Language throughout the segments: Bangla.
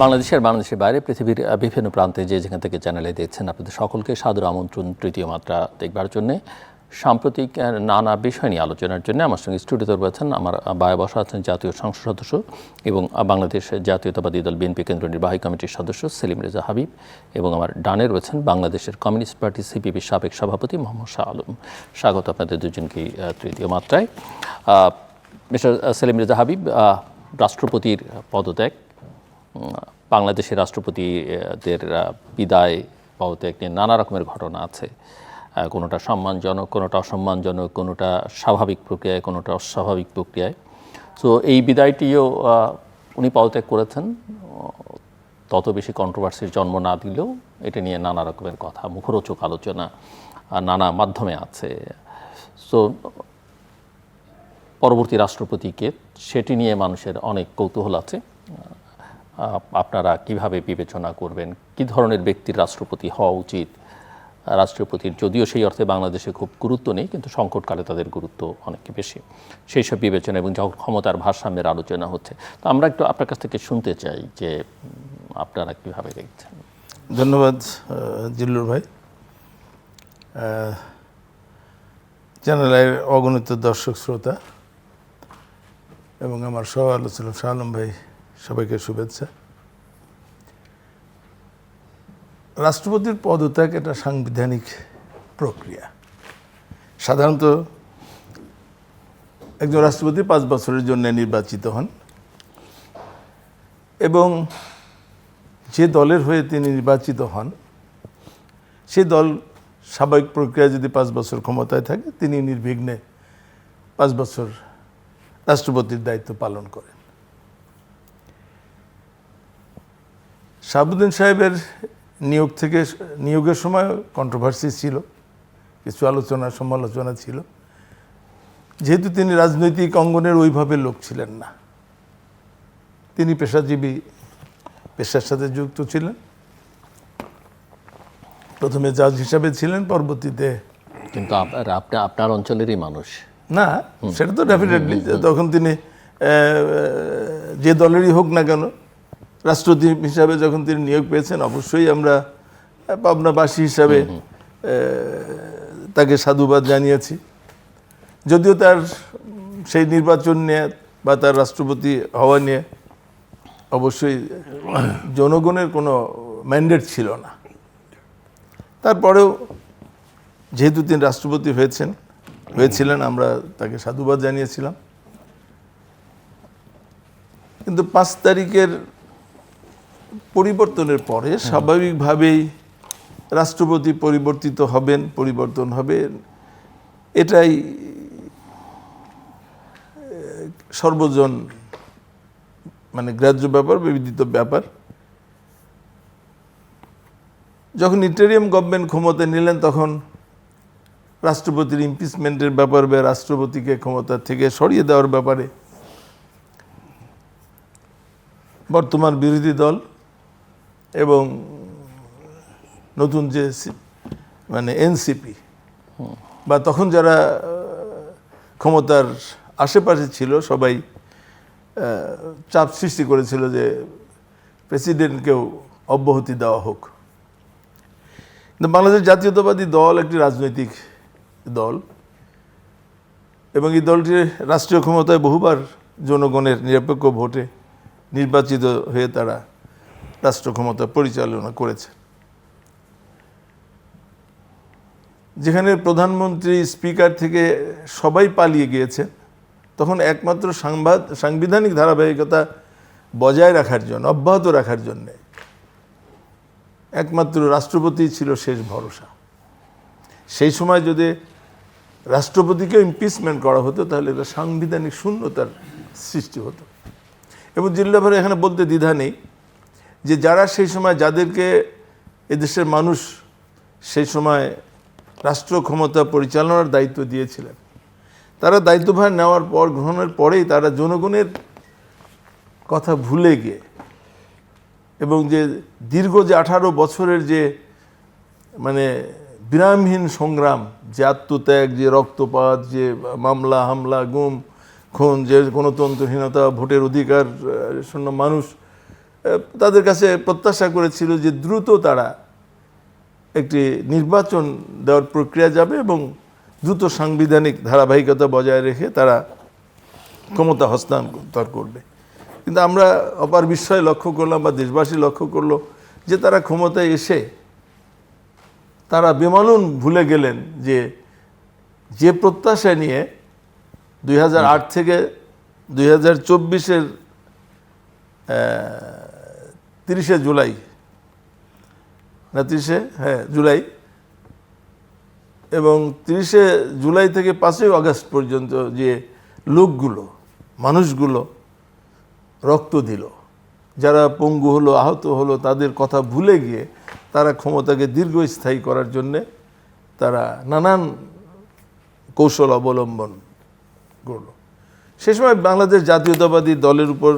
বাংলাদেশের বাইরে পৃথিবীর বিভিন্ন প্রান্তে যেখান থেকে চ্যানেলে দেখছেন আপনাদের সকলকে সাদর আমন্ত্রণ তৃতীয় মাত্রা দেখবার জন্যে। সাম্প্রতিক নানা বিষয় নিয়ে আলোচনার জন্য আমার সঙ্গে স্টুডিওতে রয়েছেন আমার বায়ে বসা আছেন জাতীয় সংসদ সদস্য এবং বাংলাদেশ জাতীয়তাবাদী দল বিএনপি কেন্দ্রীয় নির্বাহী কমিটির সদস্য সেলিম রেজা হাবিব, এবং আমার ডানে রয়েছেন বাংলাদেশের কমিউনিস্ট পার্টি সিপিবির সাবেক সভাপতি মোহাম্মদ শাহ আলম। স্বাগত আপনাদের দুজনকেই তৃতীয় মাত্রায়। মিস্টার সেলিম রেজা হাবিব, রাষ্ট্রপতির পদত্যাগ, বাংলাদেশের রাষ্ট্রপতিদের বিদায় পদত্যাগ নিয়ে নানা রকমের ঘটনা আছে। কোনোটা সম্মানজনক, কোনোটা অসম্মানজনক, কোনোটা স্বাভাবিক প্রক্রিয়ায়, কোনোটা অস্বাভাবিক প্রক্রিয়ায়। সো এই বিদায়টিও উনি পদত্যাগ করেছেন, তত বেশি কন্ট্রোভার্সির জন্ম না দিলেও এটা নিয়ে নানা রকমের কথা, মুখরোচক আলোচনা নানা মাধ্যমে আছে। সো পরবর্তী রাষ্ট্রপতিকে সেটি নিয়ে মানুষের অনেক কৌতূহল আছে। আপনারা কিভাবে বিবেচনা করবেন, কি ধরনের ব্যক্তির রাষ্ট্রপতি হওয়া উচিত? রাষ্ট্রপতির যদিও সেই অর্থে বাংলাদেশে খুব গুরুত্ব নেই, কিন্তু সংকটকালে তাদের গুরুত্ব অনেক বেশি। সেই সব বিবেচনা এবং যখন ক্ষমতার ভারসাম্যের আলোচনা হচ্ছে, তো আমরা একটু আপনার কাছ থেকে শুনতে চাই যে আপনারা কীভাবে দেখছেন। ধন্যবাদ জিল্লুর ভাই। চ্যানেলের অগণিত দর্শক শ্রোতা এবং আমার সহ আলোচনা শাহ আলম ভাই, সবাইকে শুভেচ্ছা। রাষ্ট্রপতির পদত্যাগ এটা সাংবিধানিক প্রক্রিয়া। সাধারণত একজন রাষ্ট্রপতি 5 বছরের জন্য নির্বাচিত হন এবং যে দলের হয়ে তিনি নির্বাচিত হন সে দল স্বাভাবিক প্রক্রিয়া যদি 5 বছর ক্ষমতায় থাকে, তিনি নির্বিঘ্নে 5 বছর রাষ্ট্রপতির দায়িত্ব পালন করেন। শাহাবুদ্দিন সাহেবের নিয়োগের সময় কন্ট্রোভার্সি ছিল, কিছু আলোচনা সমালোচনা ছিল, যেহেতু তিনি রাজনৈতিক অঙ্গনের ওইভাবে লোক ছিলেন না। তিনি পেশাজীবী, পেশার সাথে যুক্ত ছিলেন। প্রথমে জাজ হিসাবে ছিলেন, পরবর্তীতে কিন্তু আপনার অঞ্চলেরই মানুষ না, সেটা তো ডেফিনেটলি। তখন তিনি যে দলেরই হোক না কেন, রাষ্ট্রপতি হিসাবে যখন তিনি নিয়োগ পেয়েছেন, অবশ্যই আমরা পাবনাবাসী হিসাবে তাকে সাধুবাদ জানিয়েছি। যদিও তার সেই নির্বাচন নিয়ে বা তার রাষ্ট্রপতি হওয়া নিয়ে অবশ্যই জনগণের কোনো ম্যান্ডেট ছিল না, তারপরেও যেহেতু তিনি রাষ্ট্রপতি হয়েছিলেন, আমরা তাকে সাধুবাদ জানিয়েছিলাম। কিন্তু 5 তারিখের পরিবর্তনের পরে স্বাভাবিকভাবেই রাষ্ট্রপতি পরিবর্তন হবেন, এটাই সর্বজন গ্রাহ্য ব্যাপার, বিদিত ব্যাপার। যখন ইন্টারিয়াম গভর্নমেন্ট ক্ষমতায় নিলেন, তখন রাষ্ট্রপতির ইমপিচমেন্টের ব্যাপার বা রাষ্ট্রপতিকে ক্ষমতা থেকে সরিয়ে দেওয়ার ব্যাপারে বর্তমান বিরোধী দল এবং নতুন যে এনসিপি বা তখন যারা ক্ষমতার আশেপাশে ছিল, সবাই চাপ সৃষ্টি করেছিল যে প্রেসিডেন্টকেও অব্যাহতি দেওয়া হোক। কিন্তু বাংলাদেশ জাতীয়তাবাদী দল একটি রাজনৈতিক দল এবং এই দলটি রাষ্ট্রীয় ক্ষমতায় বহুবার জনগণের নিরপেক্ষ ভোটে নির্বাচিত হয়ে তারা রাষ্ট্র ক্ষমতা পরিচালনা করেছে। যেখানে প্রধানমন্ত্রী, স্পিকার থেকে সবাই পালিয়ে গিয়েছে, তখন একমাত্র সাংবিধানিক ধারাবাহিকতা বজায় রাখার জন্য, অব্যাহত রাখার জন্যে একমাত্র রাষ্ট্রপতি ছিল শেষ ভরসা। সেই সময় যদি রাষ্ট্রপতিকে ইমপিচমেন্ট করা হতো, তাহলে এটা সাংবিধানিক শূন্যতার সৃষ্টি হতো। এবং জিল্লাভরে এখানে বলতে দ্বিধা নেই যে যারা সেই সময়, যাদেরকে এদেশের মানুষ সেই সময় রাষ্ট্র ক্ষমতা পরিচালনার দায়িত্ব দিয়েছিলেন, তারা দায়িত্বভার নেওয়ার পর, গ্রহণের পরেই তারা জনগণের কথা ভুলে গিয়ে এবং যে দীর্ঘ যে 18 বছরের যে বিরামহীন সংগ্রাম, যে আত্মত্যাগ, যে রক্তপাত, যে মামলা হামলা, গুম খুন, যে গণতন্ত্রহীনতা, ভোটের অধিকার শূন্য মানুষ তাদের কাছে প্রত্যাশা করেছিল যে দ্রুত তারা একটি নির্বাচন দেওয়ার প্রক্রিয়া যাবে এবং দ্রুত সাংবিধানিক ধারাবাহিকতা বজায় রেখে তারা ক্ষমতা হস্তান্তর করবে। কিন্তু আমরা অপার বিস্ময়ে লক্ষ্য করলাম বা দেশবাসী লক্ষ্য করলো যে তারা ক্ষমতায় এসে তারা বেমালুম ভুলে গেলেন যে প্রত্যাশা নিয়ে 2008 থেকে 2024-এর 30শে জুলাই না 30শে জুলাই এবং 30শে জুলাই থেকে 5ই আগস্ট পর্যন্ত যে লোকগুলো মানুষগুলো রক্ত দিল, যারা পঙ্গু হলো আহত হলো, তাদের কথা ভুলে গিয়ে তারা ক্ষমতাকে দীর্ঘস্থায়ী করার জন্যে তারা নানান কৌশল অবলম্বন করলো। সে সময় বাংলাদেশ জাতীয়তাবাদী দলের উপর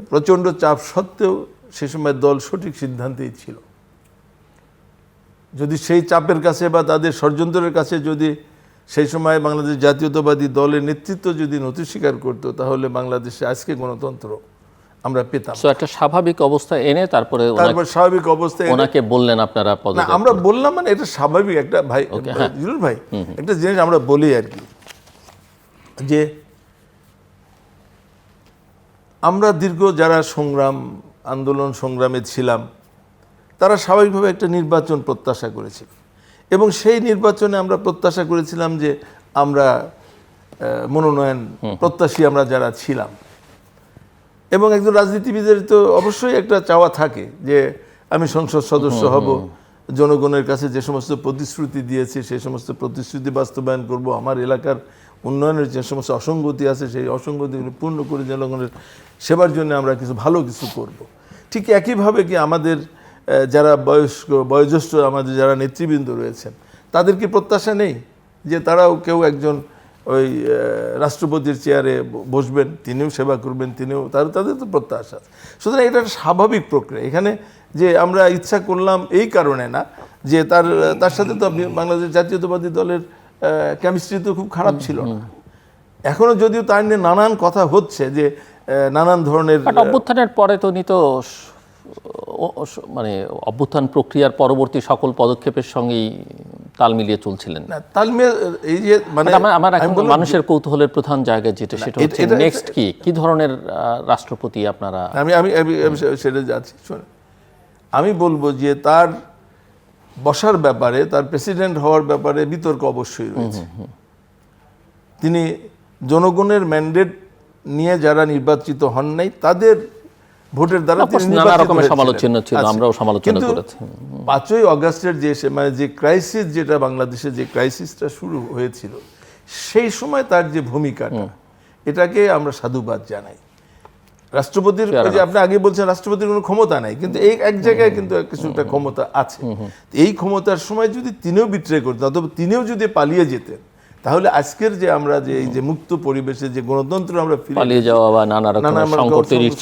প্রচণ্ড চাপ সত্ত্বেও সে সময় দল সঠিক সিদ্ধান্তেই ছিল। যদি সেই চাপের কাছে বা তাদের ষড়যন্ত্রের কাছে যদি সেই সময় বাংলাদেশ জাতীয়তাবাদী দলের নেতৃত্ব যদি নথি স্বীকার করতো, তাহলে বাংলাদেশে আজকে গণতন্ত্র আমরা পেতাম। সো একটা স্বাভাবিক অবস্থা এনে তারপর স্বাভাবিক অবস্থায় ওনাকে বললেন আপনারা পদত্যাগ আমরা বললাম, মানে এটা স্বাভাবিক একটা ভাই জিলুর ভাই একটা জিনিস আমরা বলি আর কি, যে আমরা দীর্ঘ যারা আন্দোলন সংগ্রামে ছিলাম তারা স্বাভাবিকভাবে একটা নির্বাচন প্রত্যাশা করেছিল এবং সেই নির্বাচনে আমরা প্রত্যাশা করেছিলাম যে আমরা মনোনয়ন প্রত্যাশী আমরা যারা ছিলাম, এবং একজন রাজনীতিবিদের তো অবশ্যই একটা চাওয়া থাকে যে আমি সংসদ সদস্য হব, জনগণের কাছে যে সমস্ত প্রতিশ্রুতি দিয়েছে সেই সমস্ত প্রতিশ্রুতি বাস্তবায়ন করব, আমার এলাকার উন্নয়নের যে সমস্ত অসঙ্গতি আছে সেই অসঙ্গতিগুলো পূর্ণ করে জনগণের সেবার জন্য আমরা ভালো কিছু করব। ঠিক একইভাবে কি আমাদের যারা বয়োজ্যেষ্ঠ আমাদের যারা নেতৃবৃন্দ রয়েছেন তাদের কি প্রত্যাশা নেই যে তারাও কেউ একজন ওই রাষ্ট্রপতির চেয়ারে বসবেন, তিনিও সেবা করবেন, তাদের তো প্রত্যাশা আছে। সুতরাং এটা স্বাভাবিক প্রক্রিয়া। এখানে যে আমরা ইচ্ছা করলাম এই কারণে না যে তার সাথে তো বাংলাদেশ জাতীয়তাবাদী দলের কেমিস্ট্রি তো খুব খারাপ ছিল না, এখনো যদিও তার নিয়ে নানান কথা হচ্ছে যে নানান ধরনের অভ্যুত্থানের পরে তো মানে অভ্যুত্থান প্রক্রিয়ার পরবর্তী সকল পদক্ষেপের সঙ্গেই তাল মিলিয়ে চলছিলেন না। তাল মিলিয়ে এই যে মানে আমার মানুষের কৌতূহলের প্রধান জায়গা যেটা সেটা হচ্ছে নেক্সট কি ধরনের রাষ্ট্রপতি আপনারা। আমি সেটা যাচ্ছি, শোনেন, আমি বলবো যে তার বসার ব্যাপারে, তার প্রেসিডেন্ট হওয়ার ব্যাপারে বিতর্ক অবশ্যই রয়েছে। তিনি জনগণের ম্যান্ডেট নিয়ে যারা নির্বাচিত হন নাই তাদের ভোটের দ্বারা নানা রকমের সমালোচনা ছিল, আমরাও সমালোচনা করেছি। 5ই আগস্টের যে ক্রাইসিস, যেটা বাংলাদেশে যে ক্রাইসিসটা শুরু হয়েছিল সেই সময় তার যে ভূমিকাটা, এটাকে আমরা সাধুবাদ জানাই। রাষ্ট্রপতির যে আপনি আগে বলছেন রাষ্ট্রপতির কোনো ক্ষমতা নাই, কিন্তু এই এক জায়গায় কিন্তু কিছুটা ক্ষমতা আছে। এই ক্ষমতার সময় যদি তিনিও বিট্রে করতেন অথবা তিনিও যদি পালিয়ে যেতেন, তাহলে আজকের যে আমরা যে এই যে মুক্ত পরিবেশে যে গণতন্ত্র আমরা পালিয়ে যাওয়া বা নানা রকমের সংকট তৈরির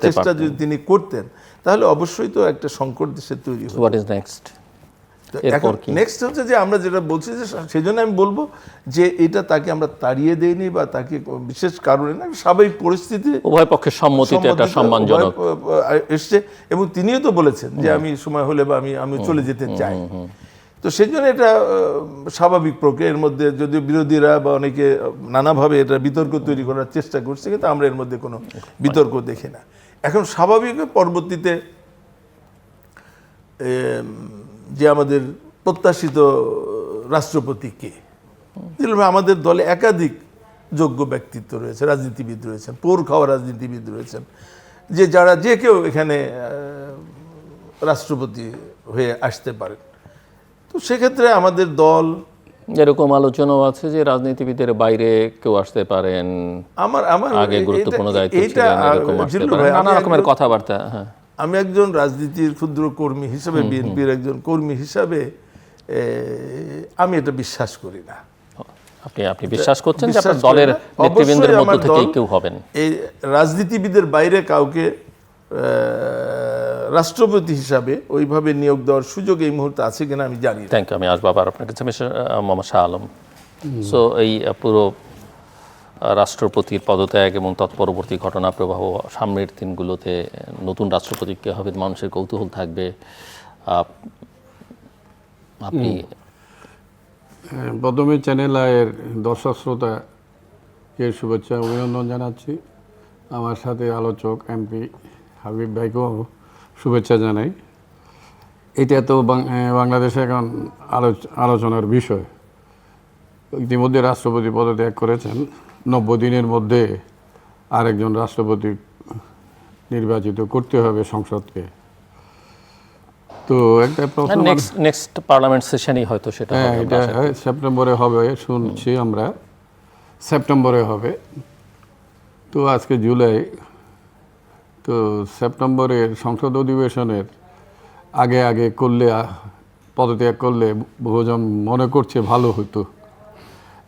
চেষ্টা যদি তিনি করতেন, তাহলে অবশ্যই তো একটা সংকট দেশে তৈরি হবে। What is next? নেক্সট হচ্ছে যে আমরা যেটা বলছি যে সেই জন্য আমি বলবো যে এটা তাকে আমরা তাড়িয়ে দেইনি বা তাকে বিশেষ কারণে না, স্বাভাবিক পরিস্থিতি উভয় পক্ষের সম্মতিতে এটা সম্মানজনক এসছে এবং তিনিও তো বলেছেন যে আমি সময় হলে বা আমি চলে যেতে চাই। তো সেই জন্য এটা স্বাভাবিক প্রক্রিয়া। এর মধ্যে যদিও বিরোধীরা বা অনেকে নানাভাবে এটা বিতর্ক তৈরি করার চেষ্টা করছে, কিন্তু আমরা এর মধ্যে কোনো বিতর্ক দেখি না। এখন স্বাভাবিক পরবর্তীতে যে আমাদের প্রত্যাশিত রাষ্ট্রপতি কে, আমাদের দলে একাধিক যোগ্য ব্যক্তিত্ব রয়েছে, রাজনীতিবিদ রয়েছেন, পোর খাওয়া রাজনীতিবিদ রয়েছেন, যারা যে কেউ এখানে রাষ্ট্রপতি হয়ে আসতে পারেন। তো সেক্ষেত্রে আমাদের দল, এরকম আলোচনাও আছে যে রাজনীতিবিদের বাইরে কেউ আসতে পারেন, আমার আগে গুরুত্বপূর্ণ দায়িত্ব ছিলেন, এরকম আসতে পারেন, নানা রকমের কথাবার্তা। হ্যাঁ, আমি একজন রাজনীতির ক্ষুদ্র কর্মী হিসাবে, বিএনপির একজন কর্মী হিসাবে আমি এটা বিশ্বাস করি না। আপনি বিশ্বাস করছেন যে আপনার দলের নেতৃবৃন্দের মধ্য থেকে কেউ হবেন? এই রাজনীতিবিদের বাইরে কাউকে রাষ্ট্রপতি হিসাবে ওইভাবে নিয়োগ দেওয়ার সুযোগ এই মুহূর্তে আছে কিনা আমি জানি না। Thank you. আমি আসবো আবার আপনার কাছে, মোহাম্মদ শাহ আলম। সো এই পুরো রাষ্ট্রপতির পদত্যাগ এবং তৎপরবর্তী ঘটনা প্রবাহ সামনের দিনগুলোতে নতুন রাষ্ট্রপতি কে হবে মানুষের কৌতূহল থাকবে। আপনি প্রথমে চ্যানেল আয়ের দর্শক শ্রোতাকে শুভেচ্ছা অভিনন্দন জানাচ্ছি। আমার সাথে আলোচক এমপি হাবিব ভাইকেও শুভেচ্ছা জানাই। এটা তো বাংলাদেশে এখন আলোচনার বিষয়। ইতিমধ্যে রাষ্ট্রপতি পদত্যাগ করেছেন, 90 দিনের মধ্যে আরেকজন রাষ্ট্রপতি নির্বাচিত করতে হবে সংসদকে। তো একটা প্রশ্ন, নেক্সট পার্লামেন্ট সেশনই হয়তো সেটা হবে। এটা সেপ্টেম্বরে হবে শুনছি আমরা, সেপ্টেম্বরে হবে। তো আজকে জুলাই, তো সেপ্টেম্বরের সংসদ অধিবেশনের আগে আগে করলে, পদত্যাগ করলে বহুজন মনে করছে ভালো হতো,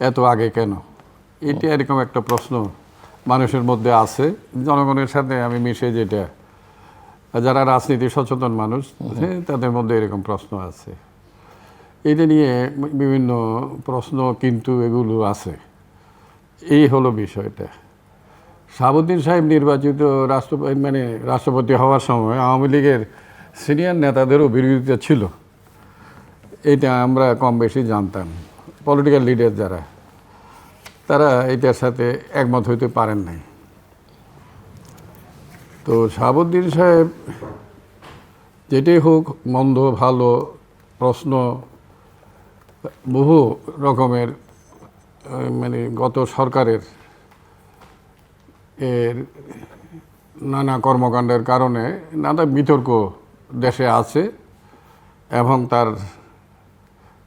এত আগে কেন? এটা এরকম একটা প্রশ্ন মানুষের মধ্যে আছে, জনগণের সাথে আমি মিশে যেটা, যারা রাজনীতি সচেতন মানুষ তাদের মধ্যে এরকম প্রশ্ন আছে। এটা নিয়ে বিভিন্ন প্রশ্ন কিন্তু এগুলো আছে। এই হলো বিষয়টা। শাহাবুদ্দিন সাহেব নির্বাচিত রাষ্ট্রপতি হওয়ার সময় আওয়ামী লীগের সিনিয়র নেতাদেরও বিরোধিতা ছিল, এটা আমরা কম বেশি জানতাম। পলিটিক্যাল লিডার যারা, তারা এটার সাথে একমত হইতে পারেন নাই। তো শাহাবুদ্দিন সাহেব যেটাই হোক, মন্দ ভালো প্রশ্ন বহু রকমের, গত সরকারের এর নানা কর্মকাণ্ডের কারণে নানা বিতর্ক দেশে আছে এবং তার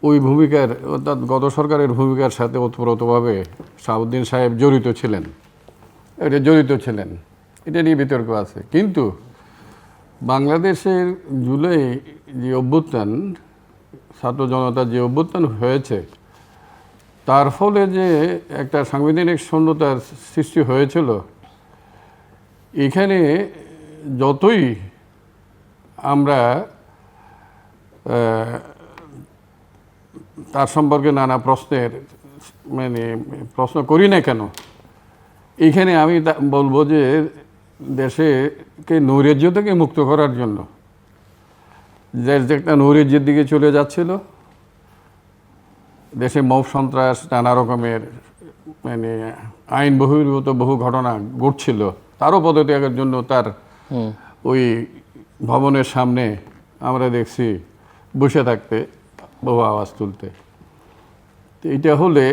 ওই ভূমিকার, অর্থাৎ গত সরকারের ভূমিকার সাথে ওতপ্রোতভাবে শাহাবুদ্দিন সাহেব জড়িত ছিলেন, এটা নিয়ে বিতর্ক আছে। কিন্তু বাংলাদেশের জুলাই যে অভ্যুত্থান, ছাত্র জনতার যে অভ্যুত্থান হয়েছে, তার ফলে যে একটা সাংবিধানিক শূন্যতার সৃষ্টি হয়েছিল, এখানে যতই আমরা তার সম্পর্কে নানা প্রশ্ন করি না কেন, এইখানে আমি বলবো যে দেশকে নৈরাজ্য থেকে মুক্ত করার জন্য, দেশ যে একটা নৈরাজ্যের দিকে চলে যাচ্ছিল, দেশে মব সন্ত্রাস, নানা রকমের আইন বহির্ভূত বহু ঘটনা ঘটছিল, তারও পদত্যাগের জন্য তার ওই ভবনের সামনে আমরা দেখছি বসে থাকতে, বহু আওয়াজ তুলতে। তো এটা হলে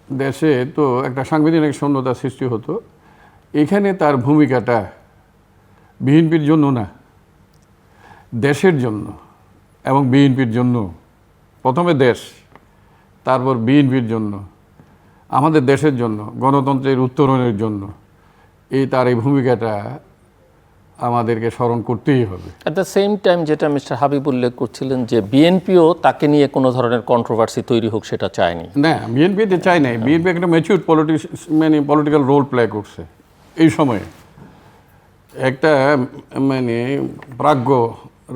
দেশে তো একটা সাংবিধানিক শূন্যতা সৃষ্টি হতো। এখানে তার ভূমিকাটা বিএনপির জন্য না, দেশের জন্য এবং বিএনপির জন্য, প্রথমে দেশ, তারপর বিএনপির জন্য, আমাদের দেশের জন্য, গণতন্ত্রের উত্তরণের জন্য তার এই ভূমিকাটা আমাদেরকে স্মরণ করতেই হবে। অ্যাট দ্য সেম টাইম যেটা মিস্টার হাবিব উল্লেখ করছিলেন যে বিএনপিও তাকে নিয়ে কোনো ধরনের কন্ট্রোভার্সি তৈরি হোক সেটা চায়নি। না, বিএনপি এটা চায় নাই। বিএনপি একটা ম্যাচিউর পলিটিক্যাল রোল প্লে করছে এই সময়ে, একটা প্রাজ্ঞ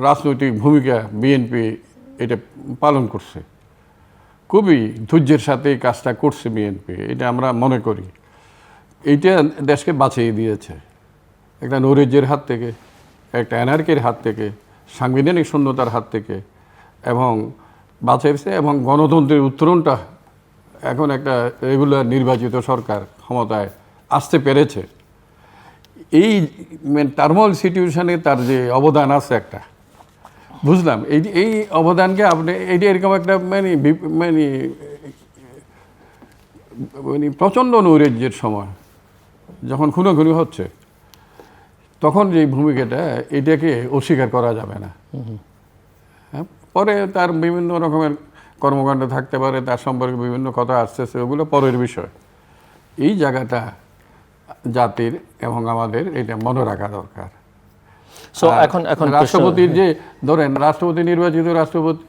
রাজনৈতিক ভূমিকা বিএনপি এটা পালন করছে, খুবই ধৈর্যের সাথে এই কাজটা করছে বিএনপি, এটা আমরা মনে করি। এইটা দেশকে বাঁচিয়ে দিয়েছে একটা নৈরাজ্যের হাত থেকে, একটা অ্যানার্কির হাত থেকে, সাংবিধানিক শূন্যতার হাত থেকে, এবং বাঁচিয়েছে। এবং গণতন্ত্রের উত্তরণটা এখন একটা রেগুলার নির্বাচিত সরকার ক্ষমতায় আসতে পেরেছে। এই টার্মোয়াল সিচুয়েশনে তার যে অবদান আছে একটা, বুঝলাম এই অবদানকে আপনি এইটা এরকম একটা প্রচণ্ড নৈরাজ্যের সময় যখন খুনোখুনি হচ্ছে, তখন যে ভূমিকাটা, এটাকে অস্বীকার করা যাবে না। হ্যাঁ, পরে তার বিভিন্ন রকমের কর্মকাণ্ড থাকতে পারে, তার সম্পর্কে বিভিন্ন কথা আসতেছে, ওগুলো পরের বিষয়। এই জায়গাটা জাতির এবং আমাদের এটা মনে রাখা দরকার। সো এখন রাষ্ট্রপতির যে ধরেন, রাষ্ট্রপতি নির্বাচিত রাষ্ট্রপতি,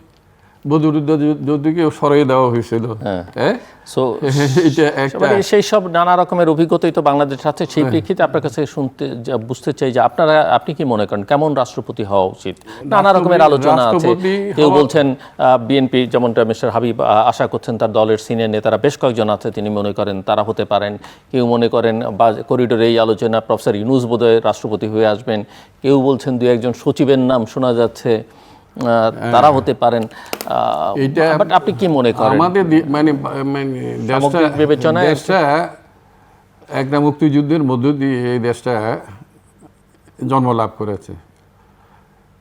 বদরুদ্দোজীকেও সরিয়ে দেওয়া হয়েছিল। হ্যাঁ, সো এটা একটা সেই সব নানা রকমের অভিজ্ঞতাই তো বাংলাদেশ আছে। সেই প্রেক্ষিতে আপনার কাছে বুঝতে চাই যে আপনি কি মনে করেন কেমন রাষ্ট্রপতি হওয়া উচিত? নানা রকমের আলোচনা আছে। কেউ বলছেন বিএনপি, যেমনটা মিস্টার হাবিব আশা করছেন, তার দলের সিনিয়র নেতারা বেশ কয়েকজন আছে, তিনি মনে করেন তারা হতে পারেন। কেউ মনে করেন বা করিডোরে এই আলোচনা প্রফেসর ইউনূস বোধহয় রাষ্ট্রপতি হয়ে আসবেন। কেউ বলছেন দু একজন সচিবের নাম শোনা যাচ্ছে, তারা হতে পারেন। বাট আপনি কি মনে করেন? আমাদের মানে দেশটা একটা মুক্তিযুদ্ধের মধ্য দিয়ে এই দেশটা জন্ম লাভ করেছে।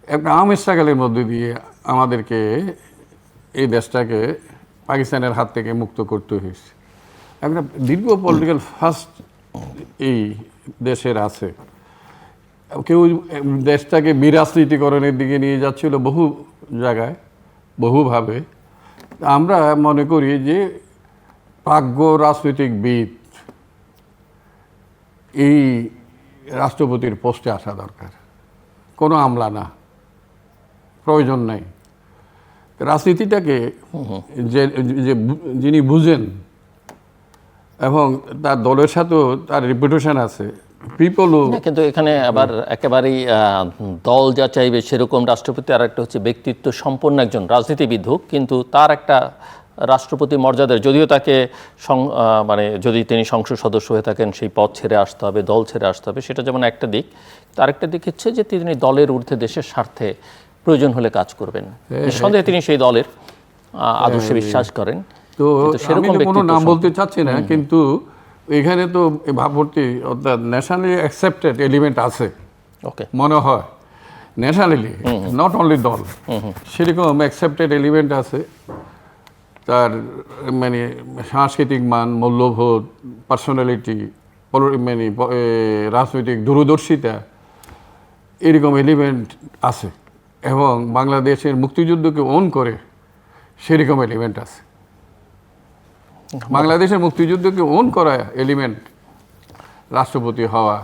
একটা আর্ম স্ট্রাগলের মধ্য দিয়ে আমাদেরকে এই দেশটাকে পাকিস্তানের হাত থেকে মুক্ত করতে হয়েছে। একটা দীর্ঘ পলিটিক্যাল ফাস্ট এই দেশের আছে। কেউ দেশটাকে বিরাজনীতিকরণের দিকে নিয়ে যাচ্ছিল বহু জায়গায়, বহুভাবে। আমরা মনে করি যে প্রাজ্ঞ রাজনৈতিকবিদ এই রাষ্ট্রপতির পোস্টে আসা দরকার, কোনো আমলা না, প্রয়োজন নাই। রাজনীতিটাকে যিনি বুঝেন এবং তার দলের সাথেও তার রেপুটেশন আছে, কিন্তু এখানে আবার একেবারেই দল যা চাইবে সেরকম রাষ্ট্রপতি, আর একটা হচ্ছে ব্যক্তিত্ব সম্পন্ন একজন রাজনীতিবিদ হোক, কিন্তু তার একটা রাষ্ট্রপতি মর্যাদার, যদিও তাকে মানে যদি তিনি সংসদ সদস্য হয়ে থাকেন সেই পদ ছেড়ে আসতে হবে, দল ছেড়ে আসতে হবে, সেটা যেমন একটা দিক। তার একটা দিক হচ্ছে যে তিনি দলের ঊর্ধ্বে দেশের স্বার্থে প্রয়োজন হলে কাজ করবেন। নিঃসন্দেহে তিনি সেই দলের আদর্শে বিশ্বাস করেন। তো সেরকম কোনো নাম বলতে চাচ্ছি না, কিন্তু এখানে তো ভাবভর্তি অর্থাৎ ন্যাশনালি অ্যাকসেপ্টেড এলিমেন্ট আছে মনে হয়, ন্যাশনালি, নট অনলি দল, সেরকম অ্যাকসেপ্টেড এলিমেন্ট আছে। তার মানে সাংস্কৃতিক মান, মূল্যবোধ, পার্সোনালিটি, মানে রাজনৈতিক দূরদর্শিতা, এরকম এলিমেন্ট আছে। এবং বাংলাদেশের মুক্তিযুদ্ধকে ওন করে সেরকম এলিমেন্ট আছে। বাংলাদেশের মুক্তিযুদ্ধকে ওন করা এলিমেন্ট রাষ্ট্রপতি হওয়া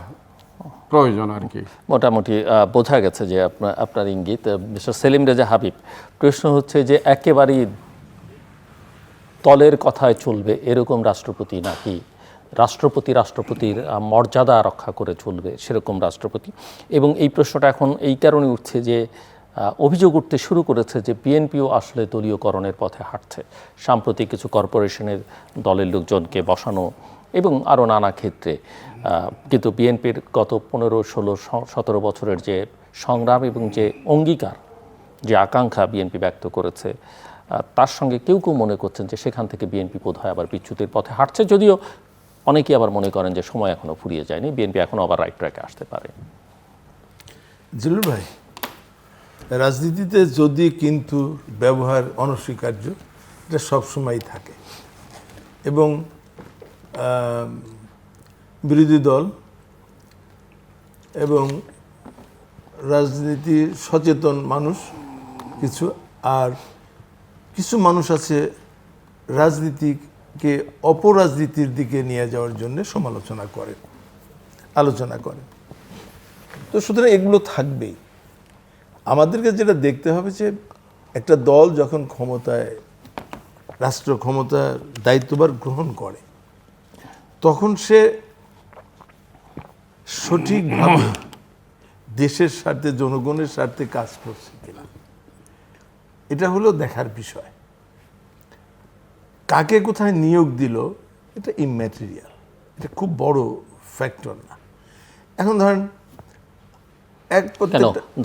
প্রয়োজন আর কি। মোটামুটি বোঝা গেছে যে আপনার ইঙ্গিত। মিস্টার সেলিম রেজা হাবিব, প্রশ্ন হচ্ছে যে একেবারেই দলের কথায় চলবে এরকম রাষ্ট্রপতি, নাকি রাষ্ট্রপতির মর্যাদা রক্ষা করে চলবে সেরকম রাষ্ট্রপতি? এবং এই প্রশ্নটা এখন এই কারণে উঠছে যে অভিযোগ উঠতে শুরু করেছে যে বিএনপিও আসলে দলীয়করণের পথে হাঁটছে। সাম্প্রতিক কিছু কর্পোরেশনের দলের লোকজনকে বসানো এবং আরও নানা ক্ষেত্রে, কিন্তু বিএনপির গত 15, 16, 17 বছরের যে সংগ্রাম এবং যে অঙ্গীকার, যে আকাঙ্ক্ষা বিএনপি ব্যক্ত করেছে, তার সঙ্গে কেউ কেউ মনে করছেন যে সেখান থেকে বিএনপি বোধহয় আবার বিচ্যুতির পথে হাঁটছে। যদিও অনেকেই আবার মনে করেন যে সময় এখনও ফুরিয়ে যায়নি, বিএনপি এখনও আবার রাইট ট্র্যাকে আসতে পারে। জিলুর ভাই, রাজনীতিতে যদি কিন্তু ব্যবহার অনস্বীকার্য, এটা সবসময়ই থাকে। এবং বিরোধী দল এবং রাজনীতি সচেতন মানুষ কিছু, আর কিছু মানুষ আছে রাজনীতিকে অপরাজনীতির দিকে নিয়ে যাওয়ার জন্য আলোচনা করেন। তো সুতরাং এগুলো থাকবেই। আমাদেরকে যেটা দেখতে হবে যে একটা দল যখন রাষ্ট্র ক্ষমতার দায়িত্বভার গ্রহণ করে, তখন সে সঠিকভাবে দেশের স্বার্থে, জনগণের স্বার্থে কাজ করছে কিনা, এটা হলো দেখার বিষয়। কাকে কোথায় নিয়োগ দিল এটা ইম্যাটেরিয়াল, এটা খুব বড় ফ্যাক্টর না। এখন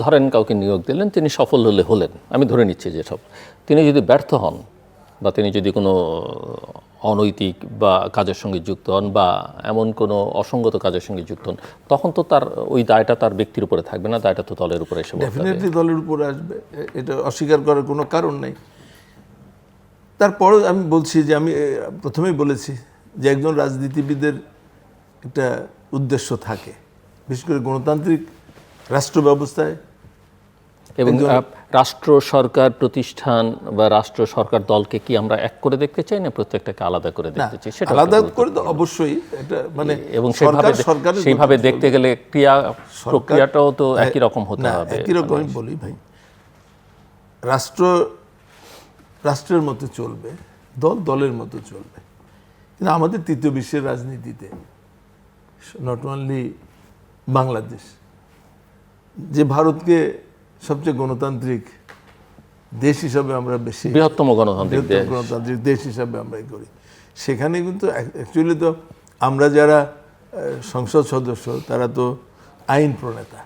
ধরেন কাউকে নিয়োগ দিলেন, তিনি সফল হলেন, আমি ধরে নিচ্ছি যে সব, তিনি যদি ব্যর্থ হন বা তিনি যদি কোনো অনৈতিক বা কাজের সঙ্গে যুক্ত হন বা এমন কোনো অসঙ্গত কাজের সঙ্গে যুক্ত হন, তখন তো তার ওই দায়টা তার ব্যক্তির উপরে থাকবে না, দায়টা তো দলের উপরে এসে ডেফিনেটলি দলের উপরে আসবে, এটা অস্বীকার করার কোনো কারণ নেই। তারপরে আমি বলছি যে আমি প্রথমেই বলেছি যে একজন রাজনীতিবিদের একটা উদ্দেশ্য থাকে, বিশেষ করে গণতান্ত্রিক রাষ্ট্র ব্যবস্থায়। এবং রাষ্ট্র সরকার প্রতিষ্ঠান বা রাষ্ট্র সরকার দলকে কি আমরা এক করে দেখতে চাই না প্রত্যেকটাকে আলাদা করে দেখতে চাই? সেটা আলাদা করে তো অবশ্যই এটা মানে, এবং সেইভাবে দেখতে গেলে প্রক্রিয়াটাও তো একই রকম হতে হবে। একই রকম বলি ভাই, রাষ্ট্র রাষ্ট্রের মতো চলবে, দল দলের মতো চলবে। কিন্তু আমাদের তৃতীয় বিশ্বের রাজনীতিতে নট অনলি বাংলাদেশ, যে ভারতকে সবচেয়ে গণতান্ত্রিক দেশ হিসাবে আমরা বেশি, বৃহত্তম গণতান্ত্রিক দেশ, গণতান্ত্রিক দেশ হিসাবে আমরা করি, সেখানে কিন্তু অ্যাকচুয়ালি তো আমরা যারা সংসদ সদস্য তারা তো আইন প্রণেতা,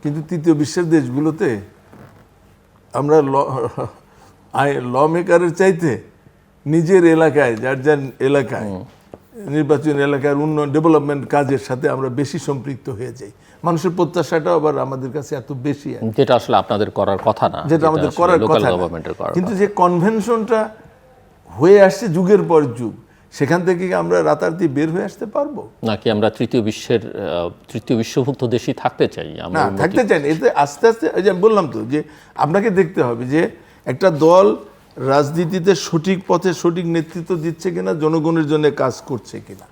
কিন্তু তৃতীয় বিশ্বের দেশগুলোতে আমরা ল মেকারের চাইতে নিজের এলাকায় যার যার এলাকায় নির্বাচন এলাকার উন্নয়ন ডেভেলপমেন্ট কাজের সাথে আমরা বেশি সম্পৃক্ত হয়ে যাই। মানুষের প্রত্যাশাটাও আবার আমাদের কাছে এত বেশি, যেটা আসলে আপনাদের করার কথা না, যেটা আমাদের করার কথা না। কিন্তু যে কনভেনশনটা হয়ে আসছে যুগের পর যুগ, সেখান থেকে কি আমরা রাতারাতি বের হয়ে আসতে পারবো? নাকি আমরা তৃতীয় বিশ্বভুক্ত দেশই থাকতে চাই? না, থাকতে চাই না। এতে আস্তে আস্তে ওই যে বললাম তো, যে আপনাকে দেখতে হবে যে একটা দল রাজনীতিতে সঠিক পথে সঠিক নেতৃত্ব দিচ্ছে কিনা, জনগণের জন্য কাজ করছে কিনা,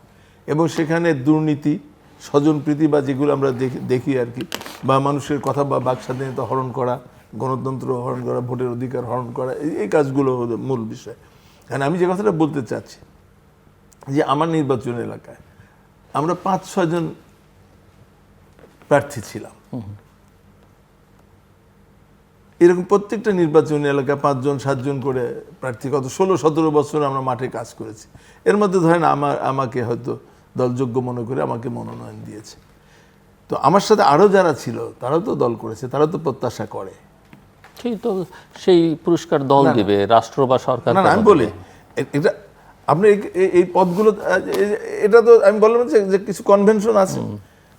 এবং সেখানে দুর্নীতি, স্বজনপ্রীতি বা যেগুলো আমরা দেখি আর কি, বা মানুষের কথা বা বাক স্বাধীনতা হরণ করা, গণতন্ত্র হরণ করা, ভোটের অধিকার হরণ করা, এই কাজগুলো হলো মূল বিষয়। কারণ আমি যে কথাটা বলতে চাচ্ছি যে আমার নির্বাচন এলাকায় আমরা 5-6 জন প্রার্থী ছিলাম, এরকম প্রত্যেকটা নির্বাচনী এলাকায় 5 জন 7 জন করে প্রার্থী, গত 16-17 বছর আমরা মাঠে কাজ করেছি। এর মধ্যে ধরেন আমাকে হয়তো দলযোগ্য মনে করে আমাকে মনোনয়ন দিয়েছে। তো আমার সাথে আরও যারা ছিল তারাও তো দল করেছে, তারা তো প্রত্যাশা করে, সেই পুরস্কার দল দিবে, রাষ্ট্র বা সরকার। না, আমি বলি এটা আপনি এই পদগুলো, এটা তো আমি বললাম যে কিছু কনভেনশন আছে,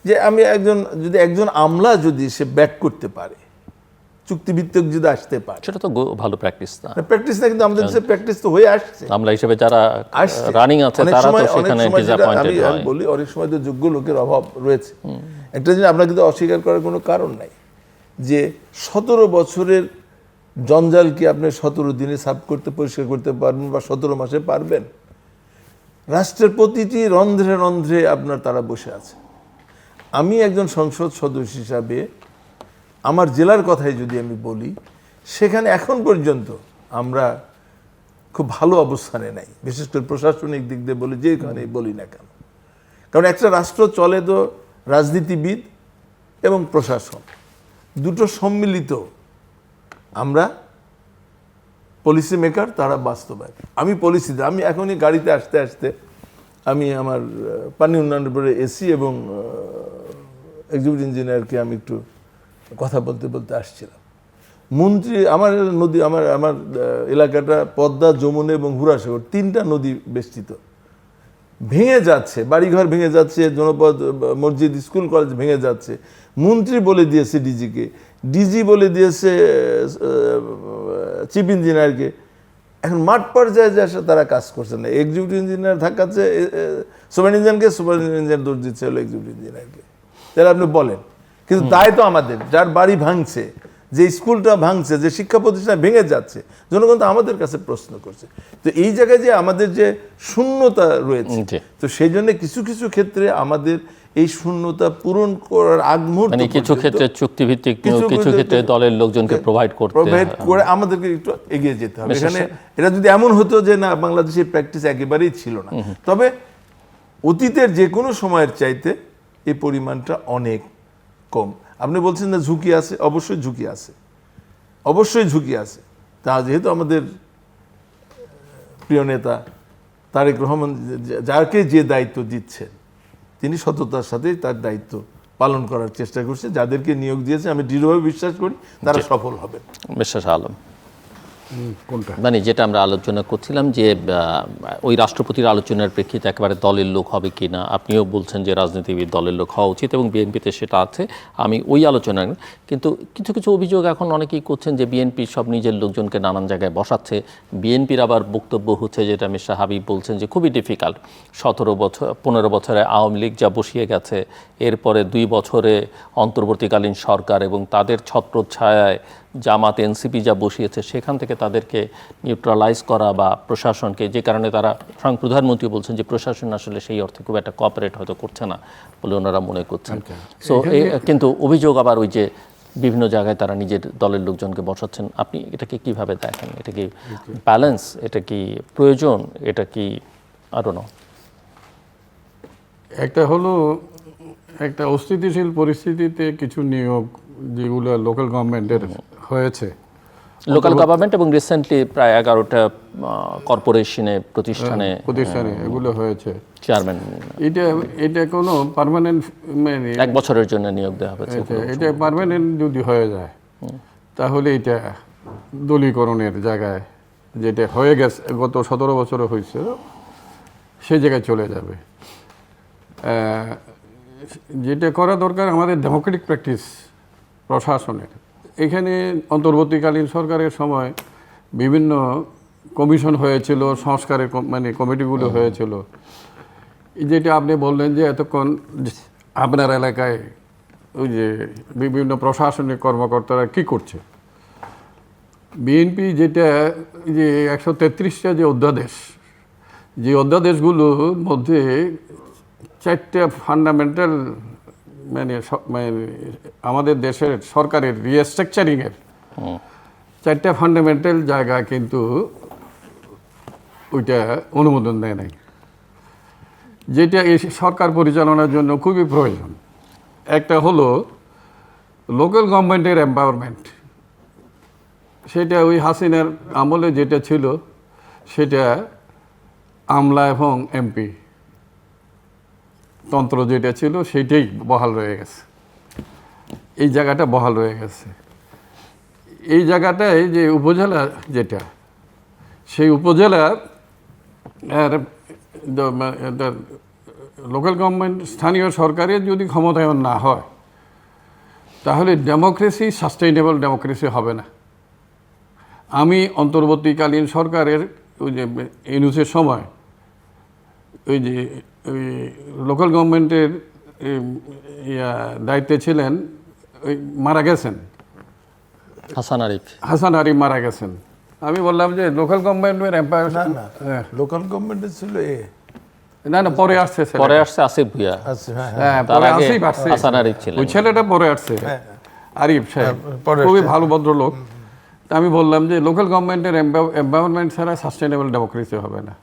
যে আমি যদি একজন আমলা যদি সে ব্যাক করতে পারে, চুক্তিভিত্তিক যদি আসতে পারে, সেটা তো ভালো প্র্যাকটিস না। প্র্যাকটিস না, কিন্তু আমাদের দেশে প্র্যাকটিস তো হয়ে আসছে। আমলা হিসেবে যারা রানিং আছে তারা তো সেখানে ডিসঅ্যাপয়েন্টেড হয়। আমি বলি অনেক সময় তো যোগ্য লোকের অভাব রয়েছে। একটা জিনিস আপনাকে তো অস্বীকার করার কোনো কারণ নাই, যে 17 বছরের জঞ্জাল কি আপনি 17 দিনে সাফ করতে, পরিষ্কার করতে পারবেন, বা 17 মাসে পারবেন? রাষ্ট্রের প্রতিটি রন্ধ্রে রন্ধ্রে আপনার তারা বসে আছে। আমি একজন সংসদ সদস্য হিসাবে আমার জেলার কথাই যদি আমি বলি, সেখানে এখন পর্যন্ত আমরা খুব ভালো অবস্থানে নাই, বিশেষ করে প্রশাসনিক দিক দিয়ে বলি, যেখানে বলি না কেন। কারণ একটা রাষ্ট্র চলে তো রাজনীতিবিদ এবং প্রশাসন দুটো সম্মিলিত। আমরা পলিসি মেকার, তারা বাস্তবায়ন। আমি পলিসিতে, আমি এখনই গাড়িতে আসতে আসতে আমি আমার পানি উন্নয়ন বোর্ডের এসি এবং এক্সিকিউটিভ ইঞ্জিনিয়ারকে আমি একটু কথা বলতে বলতে আসছিলাম। মন্ত্রী, আমার নদী, আমার এলাকাটা পদ্মা, যমুনা এবং হুরাসাগর, 3টা নদী বেষ্টিত, ভেঙে যাচ্ছে, বাড়িঘর ভেঙে যাচ্ছে, জনপদ, মসজিদ, স্কুল, কলেজ ভেঙে যাচ্ছে। মন্ত্রী বলে দিয়েছে ডিজিকে, ডিজি বলে দিয়েছে চিফ ইঞ্জিনিয়ারকে। এখন মাঠ পর্যায়ে যে আসে তারা কাজ করছে না। এক্সিকিউটিভ ইঞ্জিনিয়ার ধাক্কাচ্ছে সুপার ইঞ্জিনিয়ারকে, সুপার ইঞ্জিনিয়ার দোষ দিচ্ছে হলো এক্সিকিউটিভ ইঞ্জিনিয়ারকে। তাহলে আপনি বলেন, কিন্তু দায় তো আমাদের। যার বাড়ি ভাঙছে, যে স্কুলটা ভাঙছে, যে শিক্ষা প্রতিষ্ঠান ভেঙে যাচ্ছে, জনগণ তো আমাদের কাছে প্রশ্ন করছে। তো এই জায়গায় যে আমাদের যে শূন্যতা রয়েছে, তো সেই জন্য কিছু কিছু ক্ষেত্রে আমাদের এই শূন্যতা পূরণ করার আগ মুহূর্ত, মানে কিছু ক্ষেত্রে চুক্তিভিত্তিক, কিছু ক্ষেত্রে দলের লোকজনকে প্রোভাইড করে আমাদেরকে একটু এগিয়ে যেতে হবে। এখানে এটা যদি এমন হতো যে না, বাংলাদেশের প্র্যাকটিস একেবারেই ছিল না, তবে অতীতের যে কোনো সময়ের চাইতে এই পরিমাণটা অনেক কম। আপনি বলছেন না ঝুঁকি আছে, অবশ্যই ঝুঁকি আছে, অবশ্যই ঝুঁকি আছে। তা যেহেতু আমাদের প্রিয় নেতা তারেক রহমান যাকে যে দায়িত্ব দিচ্ছেন, তিনি সততার সাথে তার দায়িত্ব পালন করার চেষ্টা করছে। যাদেরকে নিয়োগ দিয়েছে আমি দৃঢ়ভাবে বিশ্বাস করি তারা সফল হবেন। বিশ্বাস আলম, মানে যেটা আমরা আলোচনা করছিলাম যে ওই রাষ্ট্রপতির আলোচনার প্রেক্ষিতে একেবারে দলের লোক হবে কিনা, আপনিও বলছেন যে রাজনীতিবিদ দলের লোক হওয়া উচিত এবং বিএনপিতে সেটা আছে, আমি ওই আলোচনা। কিন্তু কিছু কিছু অভিযোগ এখন অনেকেই করছেন যে বিএনপি সব নিজের লোকজনকে নানান জায়গায় বসাচ্ছে। বিএনপির আবার বক্তব্য হচ্ছে, যেটা মিস্টার হাবিব বলছেন, যে খুবই ডিফিকাল্ট। 15 বছরে আওয়ামী লীগ যা বসিয়ে গেছে, এরপরে 2 বছরে অন্তর্বর্তীকালীন সরকার এবং তাদের ছত্রছায়ায় জামাত, এনসিপি যা বসিয়েছে, সেখান থেকে তাদেরকে নিউট্রালাইজ করা বা প্রশাসনকে, যে কারণে তারা, স্বয়ং প্রধানমন্ত্রী বলছেন যে প্রশাসন আসলে সেই অর্থে খুব একটা কোঅপারেট হয়তো করছে না বলে ওনারা মনে করছেন। সো কিন্তু অভিযোগ আবার ওই যে বিভিন্ন জায়গায় তারা নিজের দলের লোকজনকে বসাচ্ছেন, আপনি এটাকে কিভাবে দেখেন? এটা কি ব্যালেন্স, এটা কি প্রয়োজন, এটা কি আরো না? একটা হলো একটা অস্থিতিশীল পরিস্থিতিতে কিছু নিয়োগ যেগুলো লোকাল গভর্নমেন্টের হয়েছে, লোকাল গভর্নমেন্ট এবং রিসেন্টলি প্রায় 11টা কর্পোরেশনে প্রতিষ্ঠানে এগুলো হয়েছে, চেয়ারম্যান এটা কোনো পার্মানেন্ট মানে 1 বছরের জন্য নিয়োগ দেওয়া হয়েছে। এটা পার্মানেন্ট যদি হয়ে যায় তাহলে এটা দলীয়করণের জায়গায়, যেটা হয়ে গেছে গত 17 বছরে হয়েছে, সেই জায়গায় চলে যাবে। যেটা করা দরকার আমাদের ডেমোক্রেটিক প্র্যাকটিস প্রশাসনের, এখানে অন্তর্বর্তীকালীন সরকারের সময় বিভিন্ন কমিশন হয়েছিল, সংস্কারের মানে কমিটিগুলো হয়েছিল। যেটা আপনি বললেন যে এতক্ষণ আপনার এলাকায় ওই যে বিভিন্ন প্রশাসনিক কর্মকর্তারা কি করছে, বিএনপি যেটা যে 133টা যে অধ্যাদেশ, যে অধ্যাদেশগুলোর মধ্যে 4টা ফান্ডামেন্টাল মানে আমাদের দেশের সরকারের রিস্ট্রাকচারিংয়ের 4টা ফান্ডামেন্টাল জায়গা কিন্তু ওইটা অনুমোদন দেয় নাই, যেটা এই সরকার পরিচালনার জন্য খুবই প্রয়োজন। একটা হলো লোকাল গভর্নমেন্টের এম্পাওয়ারমেন্ট, সেটা ওই হাসিনার আমলে যেটা ছিল সেটা আমলা এবং এমপি তন্ত্র যেটা ছিল সেইটাই বহাল রয়ে গেছে, এই জায়গাটা বহাল রয়ে গেছে। এই জায়গাটায় যে উপজেলা যেটা, সেই উপজেলা লোকাল গভর্নমেন্ট স্থানীয় সরকারের যদি ক্ষমতায়ন না হয় তাহলে ডেমোক্রেসি সাস্টেইনেবল ডেমোক্রেসি হবে না। আমি অন্তর্বর্তীকালীন সরকারের ওই যে ইউনুসের সময় ওই যে ওই লোকাল গভর্নমেন্টের দায়িত্বে ছিলেন, ওই মারা গেছেন হাসান আরিফ মারা গেছেন। আমি বললাম যে লোকাল গভর্নমেন্টের এম্পায়ার লোকাল গভর্নমেন্টের ছিল না পরে আসছে আসিফ ভুইয়া, হ্যাঁ পরে আসিফ আসছে, হাসান আরিফ ছিলেন, ওই ছেলেটা পরে আসছে আরিফ সাহেব, খুবই ভালো ভদ্রলোক। আমি বললাম যে লোকাল গভর্নমেন্টের এম্পাওয়ারমেন্ট ছাড়া সাস্টেনেবল ডেমোক্রেসি হবে না।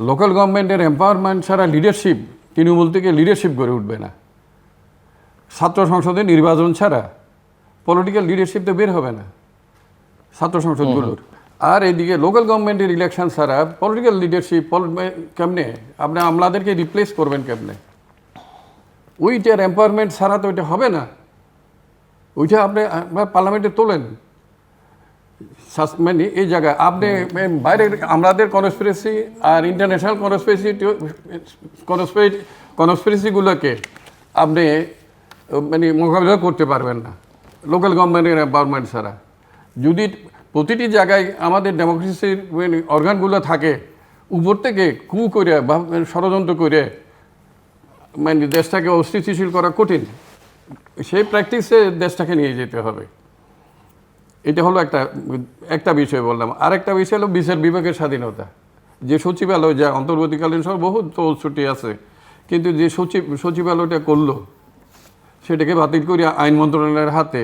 লোকাল গভর্নমেন্টের এম্পাওয়ারমেন্ট ছাড়া লিডারশিপ, তৃণমূল থেকে লিডারশিপ গড়ে উঠবে না। ছাত্র সংসদে নির্বাচন ছাড়া পলিটিক্যাল লিডারশিপ তো বের হবে না ছাত্র সংসদগুলোর। আর এইদিকে লোকাল গভর্নমেন্টের ইলেকশন ছাড়া পলিটিক্যাল লিডারশিপ কেমনে আপনি আমলাদেরকে রিপ্লেস করবেন কেমনে? ওইটার এম্পাওয়ারমেন্ট ছাড়া তো ওইটা হবে না। ওইটা আপনি পার্লামেন্টে তোলেন, মানে এই জায়গায় আপনি বাইরের আমাদের কনস্পিরেসি আর ইন্টারন্যাশনাল কনস্পিরেসিগুলোকে আপনি মানে মোকাবিলা করতে পারবেন না লোকাল গভর্নমেন্টের এম্পাওয়ারমেন্ট ছাড়া। যদি প্রতিটি জায়গায় আমাদের ডেমোক্রেসির অর্গানগুলো থাকে, উপর থেকে কু করে বা ষড়যন্ত্র করে মানে দেশটাকে অস্থিতিশীল করা কঠিন। সেই প্র্যাকটিসে দেশটাকে নিয়ে যেতে হবে। এটা হলো একটা বিষয় বললাম। আরেকটা বিষয় হলো বিচার বিভাগের স্বাধীনতা। যে সচিবালয় যা অন্তর্বর্তীকালীন সব বহু ছুটি আছে, কিন্তু যে সচিবালয়টা করলো সেটাকে বাতিল করে আইন মন্ত্রণালয়ের হাতে,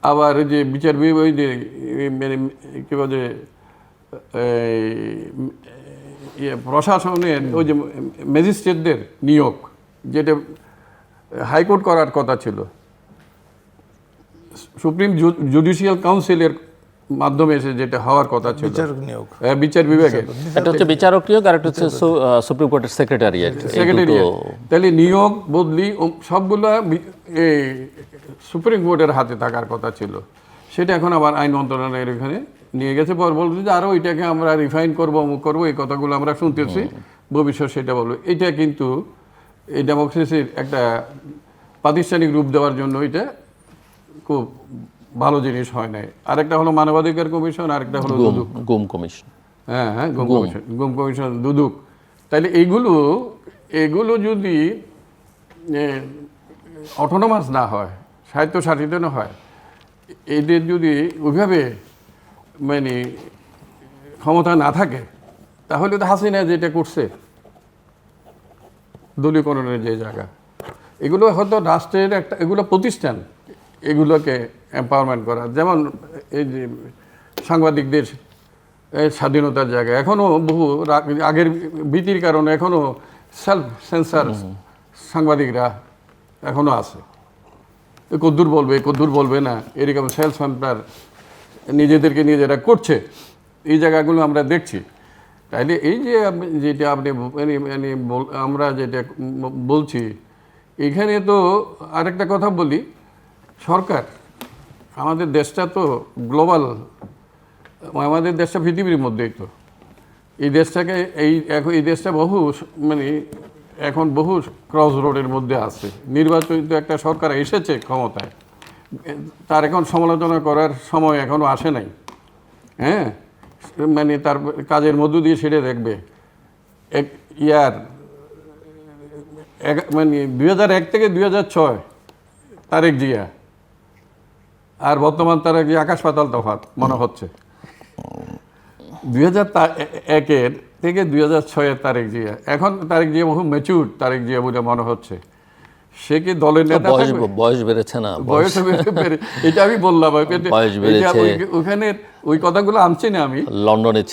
আবার যে বিচার বিভাগ কী বলে প্রশাসনের ওই যে ম্যাজিস্ট্রেটদের নিয়োগ, যেটা হাইকোর্ট করার কথা ছিল, সুপ্রিম জুডিশিয়াল কাউন্সিলের মাধ্যমে এসে যেটা হওয়ার কথা ছিল বিচার বিভাগে, এটা হচ্ছে বিচারক নিয়োগ, আর একটা হচ্ছে সুপ্রিম কোর্টের সেক্রেটারিয়েট। তাহলে নিয়োগ বদলি সবগুলো সুপ্রিম কোর্টের হাতে থাকার কথা ছিল, সেটা এখন আবার আইন মন্ত্রণালয়ের এখানে নিয়ে গেছে। পর বলছে যে আরও এটাকে আমরা রিফাইন করবো, অমুক করবো, এই কথাগুলো আমরা শুনতেছি, ভবিষ্যৎ সেটা বলবো। এটা কিন্তু এই ডেমোক্রেসির একটা প্রাতিষ্ঠানিক রূপ দেওয়ার জন্য এটা খুব ভালো জিনিস হয় নাই। আরেকটা হলো মানবাধিকার কমিশন, আরেকটা হলো গুম কমিশন। হ্যাঁ গুম কমিশন, দুদক। তাহলে এগুলো যদি অটোনমাস না হয়, স্বায়ত্তশাসিত না হয়, এদের যদি ওইভাবে মানে ক্ষমতা না থাকে, তাহলে তো হাসিনা যেটা করছে দলীয়করণের যে জায়গা, এগুলো হয়তো রাষ্ট্রের একটা, এগুলো প্রতিষ্ঠান, এগুলোকে এম্পাওয়ারমেন্ট করা, যেমন এই যে সাংবাদিকদের এই স্বাধীনতার জায়গা এখনও বহু আগের ভীতির কারণে এখনও সেলফ সেন্সার সাংবাদিকরা এখনও আছে। কদ্দূর বলবে না, এরকম সেলফ সেন্সার নিজেদেরকে নিজেরা করছে, এই জায়গাগুলো আমরা দেখছি। তাইলে এই যে যেটা আপনি আমরা যেটা বলছি, এখানে তো আরেকটা কথা বলি, সরকার, আমাদের দেশটা তো গ্লোবাল, আমাদের দেশটা পৃথিবীর মধ্যেই তো, এই দেশটাকে এই দেশটা বহু এখন বহু ক্রস রোডের মধ্যে আছে। নির্বাচিত একটা সরকার এসেছে ক্ষমতায়, তার এখন সমালোচনা করার সময় এখনও আসে নাই। হ্যাঁ, তার কাজের মধ্য দিয়ে সেটা দেখবে। 2001 থেকে 2006 তারেক জিয়া, আর বর্তমান তারেক জিয়া আকাশ পাতাল তফাৎ মনে হচ্ছে। 2001 থেকে 2006 তারেক জিয়া, এখন তারেক জিয়া বহু ম্যাচিউর তারেক জিয়া বলে মনে হচ্ছে। সে কি দলের নেতা? বয়স বেড়েছে না? বয়স এটা আমি বললাম, ওখানে ওই কথাগুলো আনছি না আমি। লন্ডনে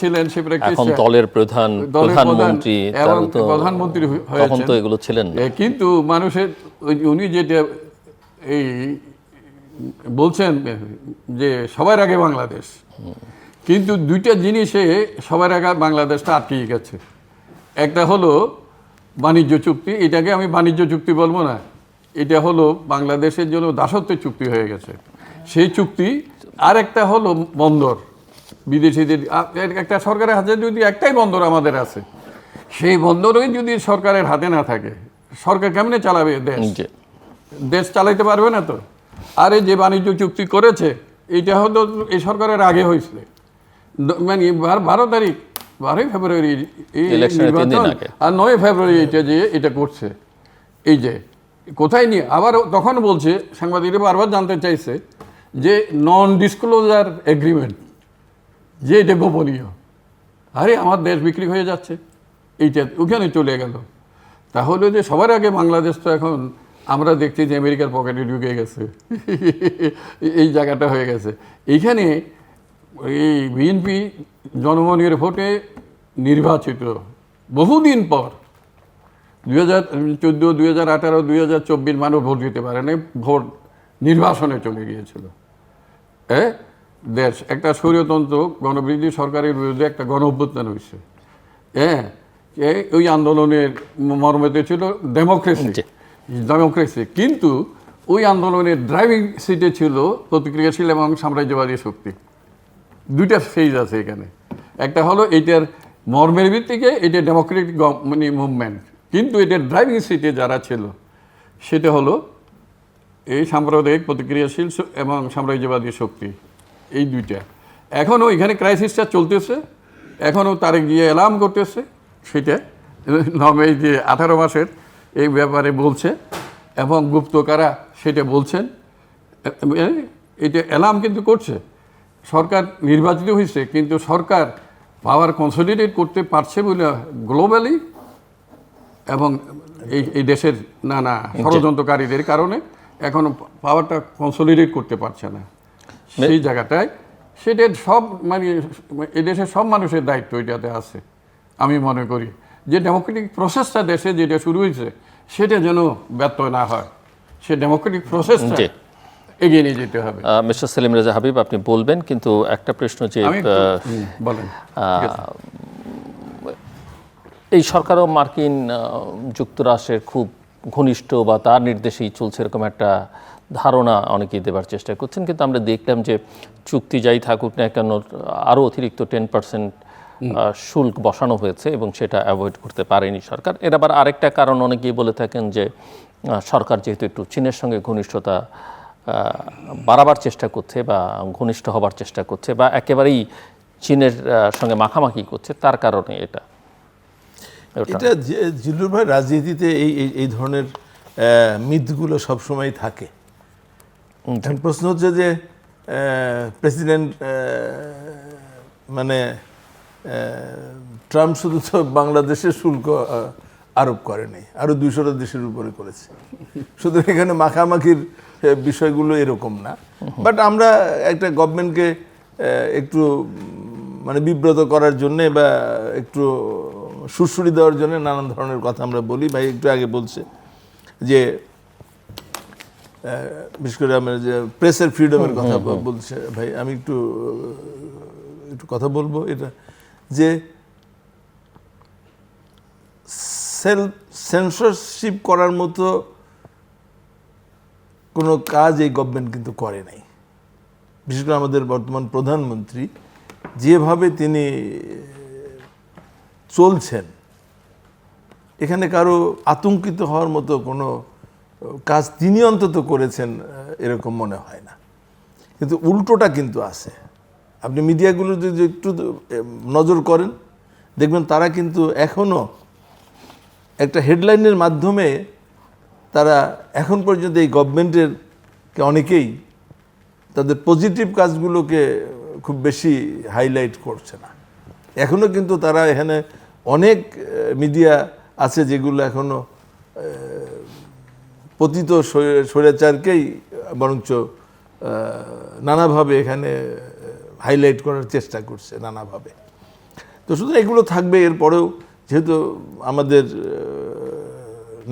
ছিলেন, সে এখন দলের প্রধানমন্ত্রী তখন তো এগুলো ছিলেন না। কিন্তু মানুষের উনি যেটা এই বলছেন যে সবার আগে বাংলাদেশ, কিন্তু দুইটা জিনিসে সবার আগে বাংলাদেশটা আটকে গেছে। একটা হলো বাণিজ্য চুক্তি, এটাকে আমি বাণিজ্য চুক্তি বলবো না, এটা হলো বাংলাদেশের জন্য দাসত্বের চুক্তি হয়ে গেছে সেই চুক্তি। আর একটা হলো বন্দর, বিদেশিদের একটা সরকারের হাতে যদি একটাই বন্দর আমাদের আছে, সেই বন্দরই যদি সরকারের হাতে না থাকে, সরকার কেমনে চালাবে দেশ চালাইতে পারবে না তো। আর এই যে বাণিজ্য চুক্তি করেছে, এটা হলো এই সরকারের আগে হয়েছে, 12 তারিখ 12 ফেব্রুয়ারি নির্বাচন, আর 9 ফেব্রুয়ারি এটা করছে। এই যে কোথায় নিয়ে আবার তখন বলছে, সাংবাদিকরা বারবার জানতে চাইছে যে নন ডিসক্লোজার এগ্রিমেন্ট, যে এটা গোপনীয়। আরে আমার দেশ বিক্রি হয়ে যাচ্ছে, এইটা ওখানে চলে গেল। তাহলে যে সবার আগে বাংলাদেশ তো এখন আমরা দেখছি যে আমেরিকার পকেটে ঢুকে গেছে, এই জায়গাটা হয়ে গেছে। এইখানে এই বিএনপি জনগণের ভোটে নির্বাচিত বহুদিন পর, 2014, 2018, 2024 মানুষ ভোট দিতে পারে না, ভোট নির্বাসনে চলে গিয়েছিল। দেশ একটা স্বৈরতন্ত্র গণবিরোধী সরকারের বিরুদ্ধে একটা গণ অভ্যুত্থান হয়েছে। ওই আন্দোলনের মর্মেতে ছিল ডেমোক্রেসি, কিন্তু ওই আন্দোলনের ড্রাইভিং সিটে ছিল প্রতিক্রিয়াশীল এবং সাম্রাজ্যবাদী শক্তি। দুইটা ফেজ আছে এখানে, একটা হলো এইটার মর্মের ভিত্তিকে এটা ডেমোক্রেটিক মুভমেন্ট, কিন্তু এটার ড্রাইভিং সিটে যারা ছিল সেটা হলো এই সাম্প্রদায়িক প্রতিক্রিয়াশীল এবং সাম্রাজ্যবাদী শক্তি, এই দুইটা। এখনও এখানে ক্রাইসিসটা চলতেছে, এখনও তারেক গিয়ে অ্যালার্ম করতেছে, সেটা এই যে 18 মাসের এই ব্যাপারে বলছে, এবং গুপ্তকারা সেটা বলছেন, এটা অ্যালার্ম কিন্তু করছে। সরকার নির্বাচিত হয়েছে, কিন্তু সরকার পাওয়ার কনসলিডেট করতে পারছে বলে গ্লোবালি এবং এই দেশের নানা ষড়যন্ত্রকারীদের কারণে এখনো পাওয়ারটা কনসলিডেট করতে পারছে না। সেই জায়গাটায় সেটার সব এই দেশের সব মানুষের দায়িত্ব এটাতে আছে। আমি মনে করি যে ডেমোক্রেটিক প্রসেসটা দেশে যেটা শুরু হয়েছে সেটা যেন ব্যর্থ না হয়, সে ডেমোক্রেটিক প্রসেসটা এগিয়ে নিয়ে যেতে হবে। মিস্টার সেলিম রেজা হাবিব, আপনি বলবেন, কিন্তু একটা প্রশ্ন যে বলেন, এই সরকারও মার্কিন যুক্তরাষ্ট্রের খুব ঘনিষ্ঠ বা তার নির্দেশেই চলছে এরকম একটা ধারণা অনেকেই দেবার চেষ্টা করছেন, কিন্তু আমরা দেখলাম যে চুক্তি যাই থাকুক না কেন আরও অতিরিক্ত 10% শুল্ক বসানো হয়েছে এবং সেটা অ্যাভয়েড করতে পারেনি সরকার। এর আবার আরেকটা কারণ অনেকেই বলে থাকেন যে সরকার যেহেতু একটু চীনের সঙ্গে ঘনিষ্ঠতা বাড়াবার চেষ্টা করছে বা ঘনিষ্ঠ হবার চেষ্টা করছে বা একেবারেই চীনের সঙ্গে মাখামাখি করছে, তার কারণে এটা জিল্লুর ভাই, রাজনীতিতে এই ধরনের মিথগুলো সবসময় থাকে। প্রশ্ন হচ্ছে যে প্রেসিডেন্ট ট্রাম্প শুধু তো বাংলাদেশের শুল্ক আরোপ করে নাই, আরও 200টা দেশের উপরে করেছে। শুধু এখানে মাখামাখির বিষয়গুলো এরকম না, বাট আমরা একটা গভর্নমেন্টকে একটু মানে বিব্রত করার জন্যে বা একটু সুরসুরি দেওয়ার জন্য নানান ধরনের কথা আমরা বলি। ভাই একটু আগে বলছে যে বিশেষ করে আমরা যে প্রেসের ফ্রিডমের কথা বলছে, ভাই আমি একটু কথা বলবো এটা, যে সেলফ সেন্সরশিপ করার মতো কোনো কাজ এই গভর্নমেন্ট কিন্তু করে নাই। বিশেষ করে আমাদের বর্তমান প্রধানমন্ত্রী যেভাবে তিনি চলছেন, এখানে কারো আতঙ্কিত হওয়ার মতো কোনো কাজ তিনি অন্তত করেছেন এরকম মনে হয় না। কিন্তু উল্টোটা কিন্তু আছে। আপনি মিডিয়াগুলো যদি একটু নজর করেন দেখবেন তারা কিন্তু এখনও একটা হেডলাইনের মাধ্যমে তারা এখন পর্যন্ত এই গভর্নমেন্টের অনেকেই তাদের পজিটিভ কাজগুলোকে খুব বেশি হাইলাইট করছে না। এখনও কিন্তু তারা এখানে অনেক মিডিয়া আছে যেগুলো এখনও পতিত স্বৈরাচারকেই বরঞ্চ নানাভাবে এখানে হাইলাইট করার চেষ্টা করছে নানাভাবে। তো শুধু এগুলো থাকবে। এরপরেও যেহেতু আমাদের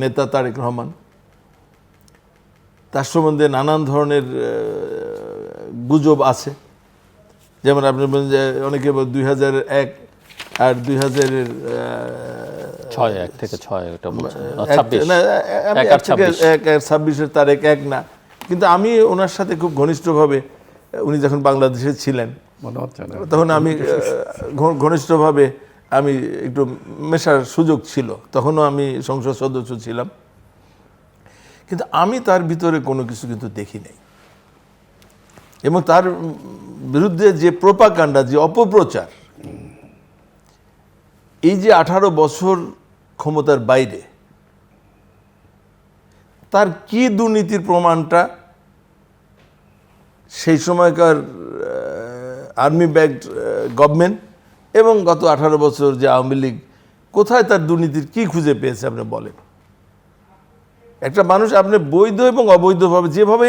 নেতা তারেক রহমান, তার সম্বন্ধে নানান ধরনের গুজব আছে, যেমন আপনি বলেন যে অনেকে 2001 আর 2026 তারিখ এক না, কিন্তু আমি ওনার সাথে খুব ঘনিষ্ঠভাবে, উনি যখন বাংলাদেশে ছিলেন তখন আমি ঘনিষ্ঠভাবে আমি একটু মেশার সুযোগ ছিল, তখনও আমি সংসদ সদস্য ছিলাম, কিন্তু আমি তার ভিতরে কোনো কিছু কিন্তু দেখি নাই। এবং তার বিরুদ্ধে যে প্রোপাগান্ডা, যে অপপ্রচার, এই যে 18 বছর ক্ষমতার বাইরে তার কি দুর্নীতির প্রমাণটা সেই সময়কার আর্মি ব্যাকড গভর্নমেন্ট এবং গত 18 বছর যে আওয়ামী লীগ, কোথায় তার দুর্নীতির কি খুঁজে পেয়েছে আপনি বলেন? একটা মানুষ আপনি বৈধ এবং অবৈধভাবে যেভাবে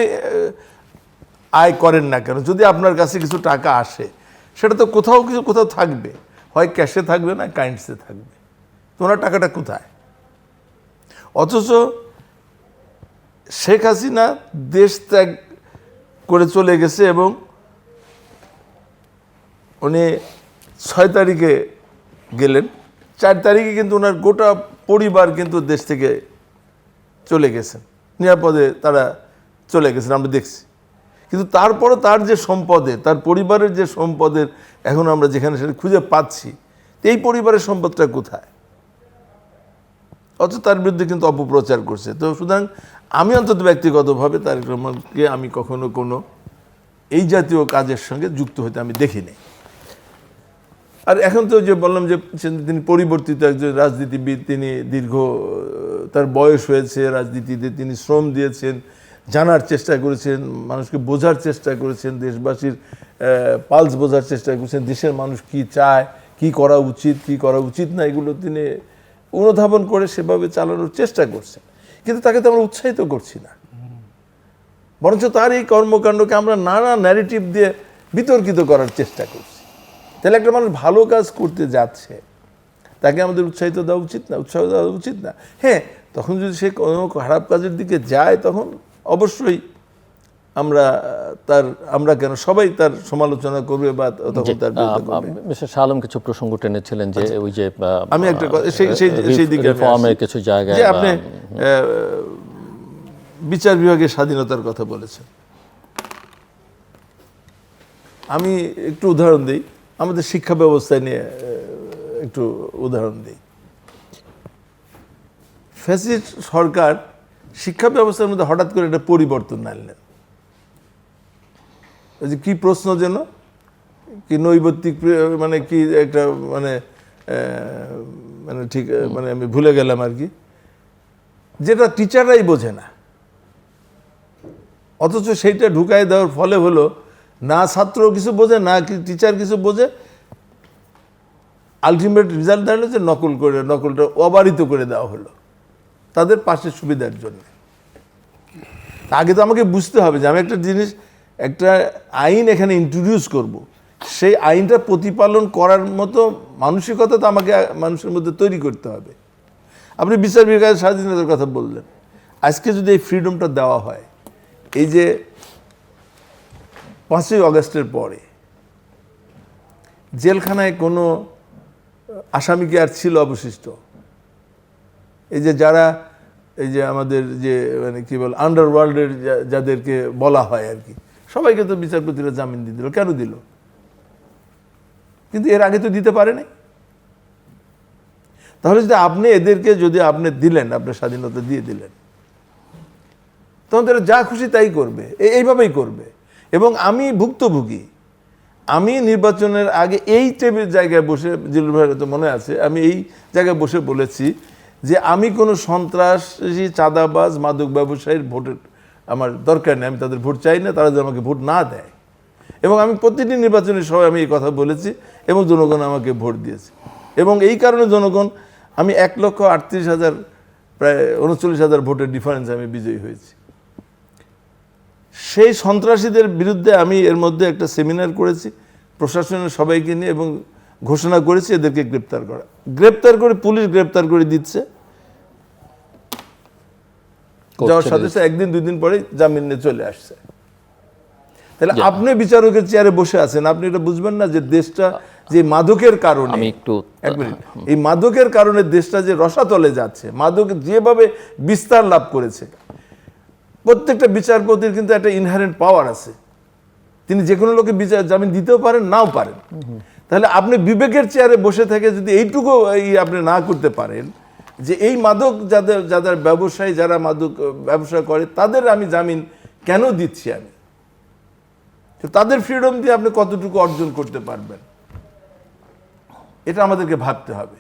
আয় করেন না কেন, যদি আপনার কাছে কিছু টাকা আসে সেটা তো কোথাও থাকবে, হয় ক্যাশে থাকবে না কাইন্ডসে থাকবে। তোমার টাকাটা কোথায়? অথচ শেখ হাসিনা দেশ ত্যাগ করে চলে গেছে এবং উনি 6 তারিখে গেলেন, 4 তারিখে কিন্তু ওনার গোটা পরিবার কিন্তু দেশ থেকে চলে গেছেন, নিরাপদে তারা চলে গেছেন, আমরা দেখছি। কিন্তু তারপরে তার যে সম্পদের, তার পরিবারের যে সম্পদের এখন আমরা যেখানে সেটা খুঁজে পাচ্ছি, এই পরিবারের সম্পদটা কোথায়? অথচ তার বিরুদ্ধে কিন্তু অপপ্রচার করছে। তো সুতরাং আমি অন্তত ব্যক্তিগতভাবে তারেক রহমানকে আমি কখনো কোনো এই জাতীয় কাজের সঙ্গে যুক্ত হতে আমি দেখিনি। আর এখন তো যে বললাম যে তিনি পরিবর্তিত একজন রাজনীতিবিদ, তিনি তার বয়স হয়েছে রাজনীতিতে, তিনি শ্রম দিয়েছেন, জানার চেষ্টা করেছেন, মানুষকে বোঝার চেষ্টা করেছেন, দেশবাসীর পালস বোঝার চেষ্টা করেছেন, দেশের মানুষ কি চায়, কি করা উচিত, কি করা উচিত না, এগুলো তিনি অনুধাবন করে সেভাবে চালানোর চেষ্টা করছেন। কিন্তু তাকে তো আমরা উৎসাহিত করছি না, বরঞ্চ তার এই কর্মকাণ্ডকে আমরা নানা ন্যারেটিভ দিয়ে বিতর্কিত করার চেষ্টা করছি। তাহলে একটা মানুষ ভালো কাজ করতে যাচ্ছে, তাকে আমাদের উৎসাহিত দেওয়া উচিত না, উৎসাহ দেওয়া উচিত না? হ্যাঁ, তখন যদি সে কোনো খারাপ কাজের দিকে যায় তখন অবশ্যই আমরা কেন সবাই তার সমালোচনা করবে বা তখন তার বিরুদ্ধে করবে। মিস্টার শাহ আলম কিছু প্রসঙ্গ টেনেছিলেন যে ওই যে আমি একটা সেই দিকে কিছু জায়গায় যে আপনি বিচার বিভাগের স্বাধীনতার কথা বলেছেন। আমি একটু উদাহরণ দিই, আমাদের শিক্ষা ব্যবস্থা নিয়ে একটু উদাহরণ দিই। ফ্যাসিস্ট সরকার শিক্ষা ব্যবস্থার মধ্যে হঠাৎ করে একটা পরিবর্তন আনলেন। যে কি প্রশ্ন যেন, কি নৈবত্তিক, মানে কি একটা মানে ঠিক মানে আমি ভুলে গেলাম আর কি, যেটা টিচাররাই বোঝে না, অথচ সেইটা ঢুকাই দেওয়ার ফলে হলো না ছাত্র কিছু বোঝে, না টিচার কিছু বোঝে, আলটিমেট রেজাল্ট দাঁড়ালো যে নকলটা অবারিত করে দেওয়া হলো তাদের পাশের সুবিধার জন্য। আগে তো আমাকে বুঝতে হবে যে আমি একটা আইন এখানে ইন্ট্রোডিউস করব, সেই আইনটা প্রতিপালন করার মতো মানসিকতা তো আমাকে মানুষের মধ্যে তৈরি করতে হবে। আপনি বিচার বিভাগের স্বাধীনতার কথা বললেন, আজকে যদি এই ফ্রিডমটা দেওয়া হয়, এই যে 5ই অগস্টের পরে জেলখানায় কোনো আসামি কি আর ছিল অবশিষ্ট? এই যে যারা এই যে আমাদের যে মানে কি বল আন্ডারওয়ার্ল্ডের যাদেরকে বলা হয় আর কি, সবাইকে তো বিচারপতিরা জামিন দিয়ে দিল। কেন দিল? কিন্তু এর আগে তো দিতে পারে নাই। তাহলে যদি আপনি এদেরকে আপনি দিলেন, আপনার স্বাধীনতা দিয়ে দিলেন, তখন তারা যা খুশি তাই করবে, এইভাবেই করবে। এবং আমি ভুক্তভোগী, আমি নির্বাচনের আগে এই টেবিল জায়গায় বসে, জিল্লুর ভাইয়ের তো মনে আছে, আমি এই জায়গায় বসে বলেছি যে আমি কোনো সন্ত্রাসী, চাঁদাবাজ, মাদক ব্যবসায়ীর ভোটের আমার দরকার নেই, আমি তাদের ভোট চাই না, তারা যেন আমাকে ভোট না দেয়। এবং আমি প্রতিটি নির্বাচনের সময় আমি এই কথা বলেছি এবং জনগণ আমাকে ভোট দিয়েছে। এবং এই কারণে জনগণ, আমি 1,38,000 প্রায় 39,000 ভোটের ডিফারেন্স আমি বিজয়ী হয়েছি। সেই সন্ত্রাসীদের বিরুদ্ধে আমি এর মধ্যে একটা সেমিনার করেছি প্রশাসনের সবাইকে নিয়ে এবং ঘোষণা করেছি এদেরকে গ্রেপ্তার করে পুলিশ গ্রেপ্তার করে দিচ্ছে, যাওয়ার সাথে সাথে 1-2 দিন পরে জামিন নিয়ে চলে আসছে। তাহলে আপনি বিচারকের চেয়ারে বসে আছেন, আপনি এটা বুঝবেন না যে দেশটা যে মাদকের কারণে, এই মাদকের কারণে দেশটা যে রসাতলে যাচ্ছে, মাদক যেভাবে বিস্তার লাভ করেছে। প্রত্যেকটা বিচারপতির কিন্তু একটা ইনহারেন্ট পাওয়ার আছে, তিনি যে কোনো লোকে জামিন দিতেও পারেন, নাও পারেন। তাহলে আপনি বিবেকের চেয়ারে বসে থেকে যদি এইটুকু আপনি না করতে পারেন যে এই মাদক যাদের ব্যবসায়ী, যারা মাদক ব্যবসা করে, তাদের আমি জামিন কেন দিচ্ছি, আমি তো তাদের ফ্রিডম দিয়ে আপনি কতটুকু অর্জন করতে পারবেন, এটা আমাদেরকে ভাবতে হবে।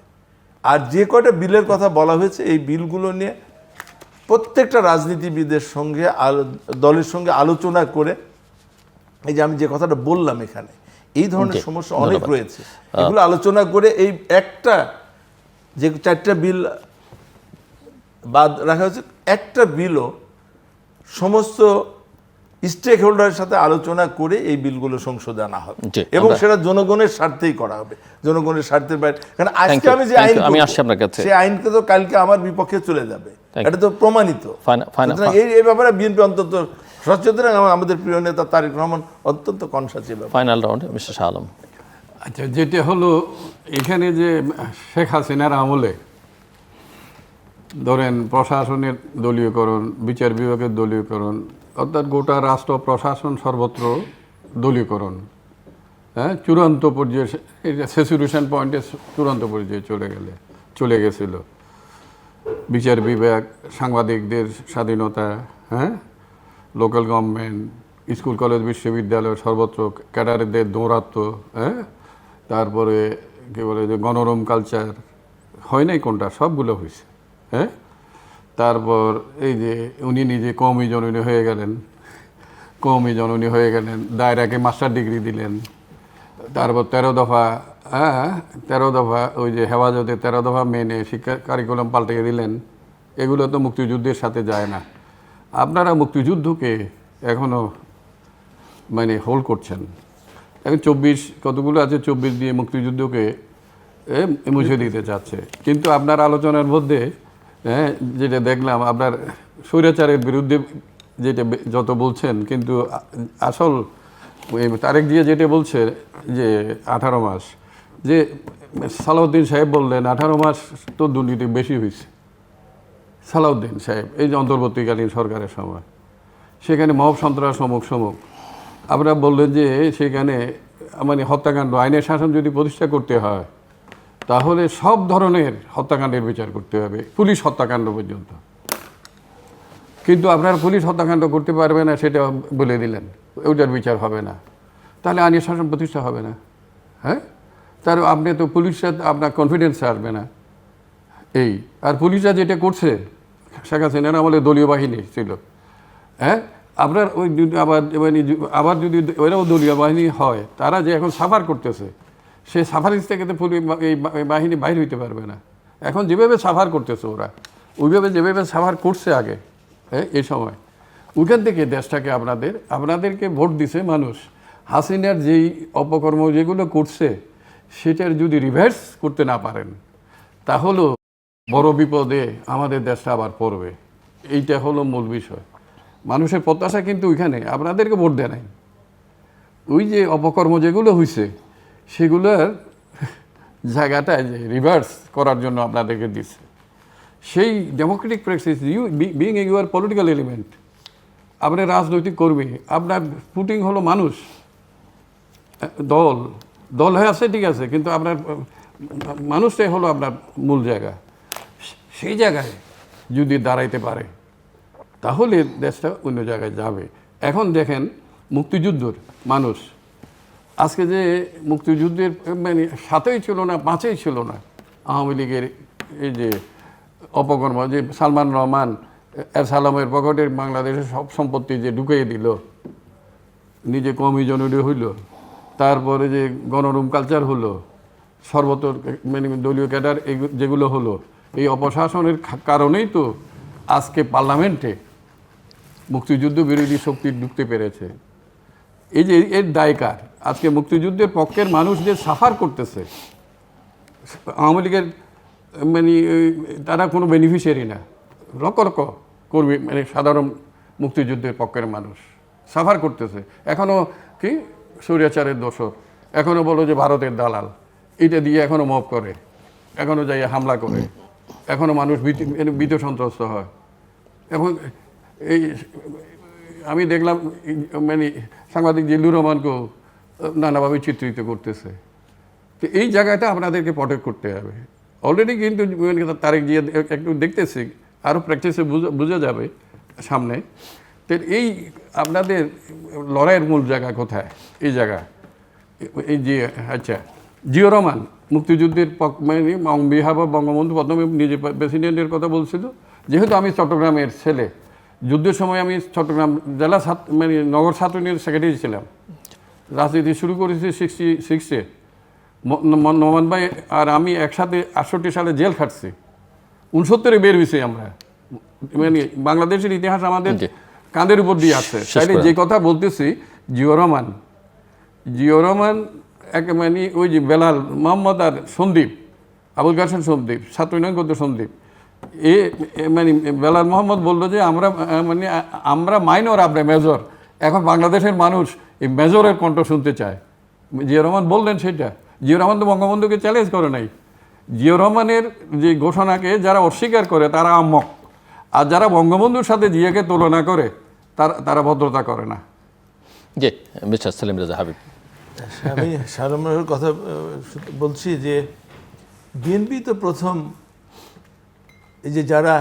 আর যে কয়টা বিলের কথা বলা হয়েছে, এই বিলগুলো নিয়ে প্রত্যেকটা রাজনীতিবিদের সঙ্গে, দলের সঙ্গে আলোচনা করে, এই যে আমি যে কথাটা বললাম এখানে, এই ধরনের সমস্যা অনেক রয়েছে, এগুলো আলোচনা করে এই একটা যে 4টা বিল বাদ রাখা হয়েছে, একটা বিলও সমস্ত স্টেক হোল্ডারের সাথে আলোচনা করে এই বিলগুলো সংশোধন আনা হবে এবং সেটা জনগণের স্বার্থেই করা হবে, জনগণের স্বার্থের বাইরে। কারণ আজকে আমি যে আইন, সেই আইনকে তো কালকে আমার বিপক্ষে চলে যাবে, এটা তো প্রমাণিত। এই ব্যাপারে বিএনপি অন্তত সচেতন, আমাদের প্রিয় নেতা তারেক রহমান অত্যন্ত কনসাস। ফাইনাল রাউন্ডে মিস্টার শাহ আলম। আচ্ছা, যেটা হলো এখানে যে শেখ হাসিনার আমলে ধরেন প্রশাসনের দলীয়করণ, বিচার বিভাগের দলীয়করণ, অর্থাৎ গোটা রাষ্ট্র প্রশাসন সর্বত্র দলীয়করণ, হ্যাঁ, চূড়ান্ত পর্যায়ে, স্যাচুরেশন পয়েন্টে চূড়ান্ত পর্যায়ে চলে গেছিল। বিচার বিভাগ, সাংবাদিকদের স্বাধীনতা, হ্যাঁ, লোকাল গভর্নমেন্ট, স্কুল কলেজ বিশ্ববিদ্যালয় সর্বত্র ক্যাডারদের দৌরাত্ম, হ্যাঁ, তারপরে কী বলে যে গণরম কালচার, হয় নাই কোনটা, সবগুলো হয়েছে, হ্যাঁ। তারপর এই যে উনি নিজে কওমি জননী হয়ে গেলেন, দায়রাকে মাস্টার ডিগ্রি দিলেন। তারপর 13 দফা, হ্যাঁ, 13 দফা ওই যে হেফাজতে 13 দফা মেনে শিক্ষা কারিকুলাম পাল্টিয়ে দিলেন। এগুলো তো মুক্তিযুদ্ধের সাথে যায় না। আপনারা মুক্তিযুদ্ধকে এখনও মানে হোল্ড করছেন। এখন 24 কতগুলো আছে, 24 দিয়ে মুক্তিযুদ্ধকে মুছে দিতে চাচ্ছে। কিন্তু আপনার আলোচনার মধ্যে, হ্যাঁ, যেটা দেখলাম আপনার স্বৈরাচারের বিরুদ্ধে যেটা যত বলছেন, কিন্তু আসল তারেক জিয়া যেটা বলছে যে 18 মাস, যে সালাউদ্দিন সাহেব বললেন 18 মাস তো দুর্নীতি বেশি হয়েছে। সালাউদ্দিন সাহেব এই যে অন্তর্বর্তীকালীন সরকারের সময়, সেখানে মব সন্ত্রাস সমুক আপনারা বললেন যে সেখানে মানে হত্যাকাণ্ড, আইনের শাসন যদি প্রতিষ্ঠা করতে হয় তাহলে সব ধরনের হত্যাকাণ্ডের বিচার করতে হবে, পুলিশ হত্যাকাণ্ড পর্যন্ত। কিন্তু আপনারা পুলিশ হত্যাকাণ্ড করতে পারবে না সেটা বলে দিলেন, ওইটার বিচার হবে না, তাহলে আইনের শাসন প্রতিষ্ঠা হবে না, হ্যাঁ। তার আপনি তো পুলিশরা আপনার কনফিডেন্স আসবে না। এই আর পুলিশরা যেটা করছে, শেখ হাসিনার আমলে দলীয় বাহিনী ছিল, হ্যাঁ, আপনার ওই আবার মানে আবার যদি ওইরাও দলীয় বাহিনী হয়, তারা যে এখন সাফার করতেছে, সে সাফারিস থেকে তো এই বাহিনী বাইর হইতে পারবে না। এখন যেভাবে সাফার করতেছে ওরা, ওইভাবে যেভাবে সাফার করছে আগে এই সময়, ওইখান থেকে দেশটাকে আপনাদেরকে ভোট দিছে মানুষ। হাসিনার যেই অপকর্ম যেগুলো করছে সেটার যদি রিভার্স করতে না পারেন তাহলেও বড় বিপদে আমাদের দেশটা আবার পড়বে। এইটা হলো মূল বিষয়। মানুষের প্রত্যাশা কিন্তু ওইখানে, আপনাদেরকে ভোট দেয় নাই। ওই যে অপকর্ম যেগুলো হয়েছে সেগুলোর জায়গাটায় যে রিভার্স করার জন্য আপনাদেরকে দিচ্ছে। সেই Democratic practice, being your political element, আপনার রাজনৈতিক কর্মী, আপনার ফুটিং হলো মানুষ। দল হয়ে আছে ঠিক আছে, কিন্তু আপনার মানুষটাই হলো আপনার মূল জায়গা। সেই জায়গায় যদি দাঁড়াইতে পারে তাহলে দেশটা অন্য জায়গায় যাবে। এখন দেখেন মুক্তিযুদ্ধের মানুষ আজকে যে মুক্তিযুদ্ধের মানে 7ই ছিল না, 5ই ছিল না, আওয়ামী লীগের এই যে অপকর্ম, যে সালমান রহমান সালামের পকেটের বাংলাদেশের সব সম্পত্তি যে ঢুকিয়ে দিল, নিজে কমিশনারি হইল, তারপরে যে গণরুম কালচার হলো, সর্বত্র মানে দলীয় ক্যাডার যেগুলো হলো, এই অপশাসনের কারণেই তো আজকে পার্লামেন্টে মুক্তিযুদ্ধ বিরোধী শক্তি ঢুকতে পেরেছে। এই যে এর দায়কার আজকে মুক্তিযুদ্ধের পক্ষের মানুষ যে সাফার করতেছে, আওয়ামী লীগের মানে তারা কোনো বেনিফিশিয়ারি না, লক্ষ লক্ষ কর্মী মানে সাধারণ মুক্তিযুদ্ধের পক্ষের মানুষ সাফার করতেছে। এখনও কি স্বৈরাচারের দোষর, এখনও বলো যে ভারতের দালাল, এটা দিয়ে এখনও মব করে, এখনও যাই হামলা করে, এখনও মানুষ ভীত সন্ত্রস্ত হয়। এবং এই আমি দেখলাম মানে সাংবাদিক জিল্লুর রহমানকেও নানাভাবে চিত্রিত করতেছে। তো এই জায়গাটা আপনাদেরকে প্রটেক্ট করতে হবে। অলরেডি কিন্তু তারেক জিয়া একটু দেখতেছি, আরও প্র্যাকটিসে বোঝা যাবে সামনে। তো এই আপনাদের লড়াইয়ের মূল জায়গা কোথায়? এই জায়গা এই যে আচ্ছা জিয়া রহমান মুক্তিযুদ্ধের মানে বিহার বঙ্গবন্ধু প্রথমে নিজে প্রেসিডেন্টের কথা বলছিল। যেহেতু আমি চট্টগ্রামের ছেলে, যুদ্ধের সময় আমি চট্টগ্রাম জেলা মানে নগর ছাত্র ইউনিয়নের সেক্রেটারি ছিলাম। রাজনীতি শুরু করেছি 66-এ। নোমান ভাই আর আমি একসাথে 68 সালে জেল খাটছি, 69-এ বের হয়েছি আমরা। মানে বাংলাদেশের ইতিহাস আমাদের কাঁধের উপর দিয়ে আছে। তাইলে যে কথা বলতেছি, জিয়া রহমান এক মানে ওই যে বেলাল মোহাম্মদ আর সন্দীপ, আবুল কাসেম সন্দীপ, ছাত্র ইউনিয়ন করতো সন্দীপ, মানে বেলাল মোহাম্মদ বললো যে আমরা মাইনর, আমরা মেজর। এখন বাংলাদেশের মানুষ এই মেজরের কণ্ঠ শুনতে চায়। জিয়া রহমান বললেন সেটা। জিয়া রহমান তো বঙ্গবন্ধুকে চ্যালেঞ্জ করে নাই। জিয়া রহমানের যে ঘোষণাকে যারা অস্বীকার করে তারা আহম্মক, আর যারা বঙ্গবন্ধুর সাথে জিয়াকে তুলনা করে তারা ভদ্রতা করে না। জি, মিস্টার সেলিম রেজা হাবিব। আমি সারমের কথা বলছি যে বিএনপি তো প্রথম এই যে যারা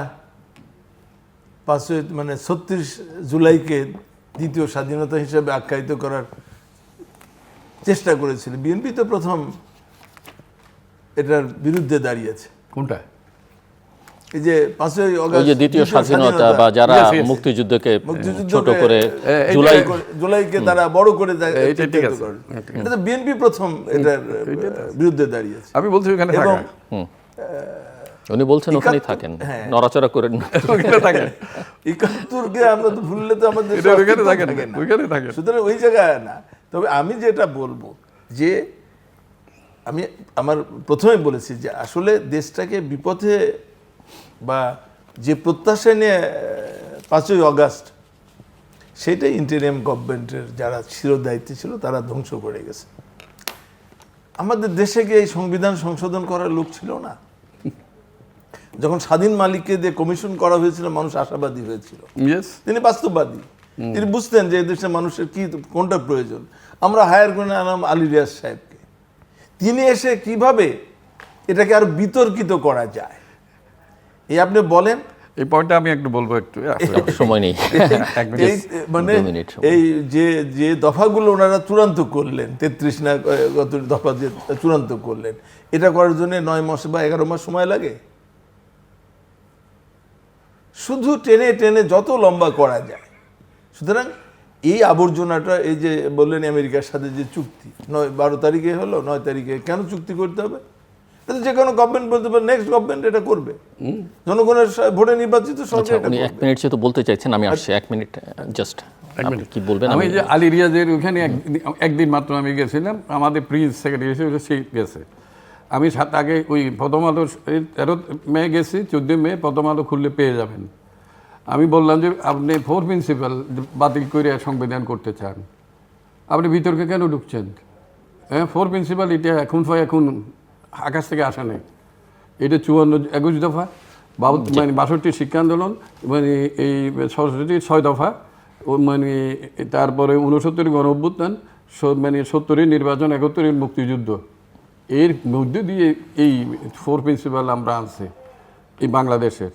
36 জুলাইকে দ্বিতীয় স্বাধীনতা হিসেবে আখ্যায়িত করার চেষ্টা করেছিল, বিএনপি তো প্রথম এটার বিরুদ্ধে দাঁড়িয়েছে। কোনটা? এই যে 5ই অগাস্ট, দ্বিতীয় স্বাধীনতা বা যারা মুক্তিযুদ্ধকে ছোট করে জুলাইকে তারা বড় করে এটা তো বিএনপি প্রথম এটার বিরুদ্ধে দাঁড়িয়েছে। আমি বলছি ওখানে এবং উনি বলছেন ওখানেই থাকেন, নড়াচড়া করেন থাকেন। 71কে আমরা তো ভুললে তো আমাদের ওইখানে থাকেন, সুতরাং ওই জায়গায় না। তবে আমি যেটা বলবো যে আমি আমার প্রথমে বলেছি যে আসলে দেশটাকে বিপথে বা যে প্রত্যাশা নিয়ে 5ই অগাস্ট, সেটাই ইন্টারিম গভর্নমেন্টের যারা চিরদায়িত্বে ছিল তারা ধ্বংস করে গেছে। আমাদের দেশে গিয়ে এই সংবিধান সংশোধন করার লোক ছিল না। যখন স্বাধীন মালিককে দিয়ে কমিশন করা হয়েছিল, মানুষ আশাবাদী হয়েছিল, তিনি বাস্তববাদী, তিনি বুঝতেন যে দেশের মানুষের কি কোনটা প্রয়োজন। আমরা হায়ার করে আনাম আলী রিয়াজ সাহেবকে, তিনি এসে কিভাবে এটাকে আরো বিতর্কিত করা যায় এই আপনি বলেন। এই পয়েন্টটা আমি একটু বলবো, একটু সময় নেই। মানে এই যে দফাগুলো ওনারা চূড়ান্ত করলেন, 33 না কত দফা যে চূড়ান্ত করলেন, এটা করার জন্য 9 মাস বা 11 মাস সময় লাগে। শুধু টেনে টেনে যত লম্বা করা যায়। সুতরাং এই আবর্জনাটা, এই যে বললেন আমেরিকার সাথে যে চুক্তি 12 তারিখে হলো, 9 তারিখে কেন চুক্তি করতে হবে? এটা যে কোনো গভর্নমেন্ট বলতে পারে, নেক্সট গভর্নমেন্ট এটা করবে, জনগণের ভোটে নির্বাচিত সরকার এটা উনি করবে। 1 মিনিট যেহেতু বলতে চাইছেন, আমি আসছি 1 মিনিট জাস্ট, কি বলবেন? আমি যে আলী রিয়াজের ওখানে একদিন মাত্র আমি গেছিলাম, আমাদের প্রিন্স সেক্রেটারি হিসেবে সে গেছে। আমি আগে ওই প্রথম আলো 13 মে গেছি, 14 মে প্রথম আলো খুললে পেয়ে যাবেন। আমি বললাম যে আপনি 4 প্রিন্সিপাল বাতিল করে সংবিধান করতে চান, আপনি বিতর্কে কেন ঢুকছেন? হ্যাঁ, 4 প্রিন্সিপাল এটা এখন আকাশ থেকে আসা নেই, এটা 51 দফা, মানে 62 শিক্ষা আন্দোলন, মানে এই 6 দফা, মানে তারপরে 69 গণ অভ্যুত্থান, মানে 70 নির্বাচন, 71 মুক্তিযুদ্ধ, এর মধ্যে দিয়ে এই 4 প্রিন্সিপাল আমরা আনছি এই বাংলাদেশের।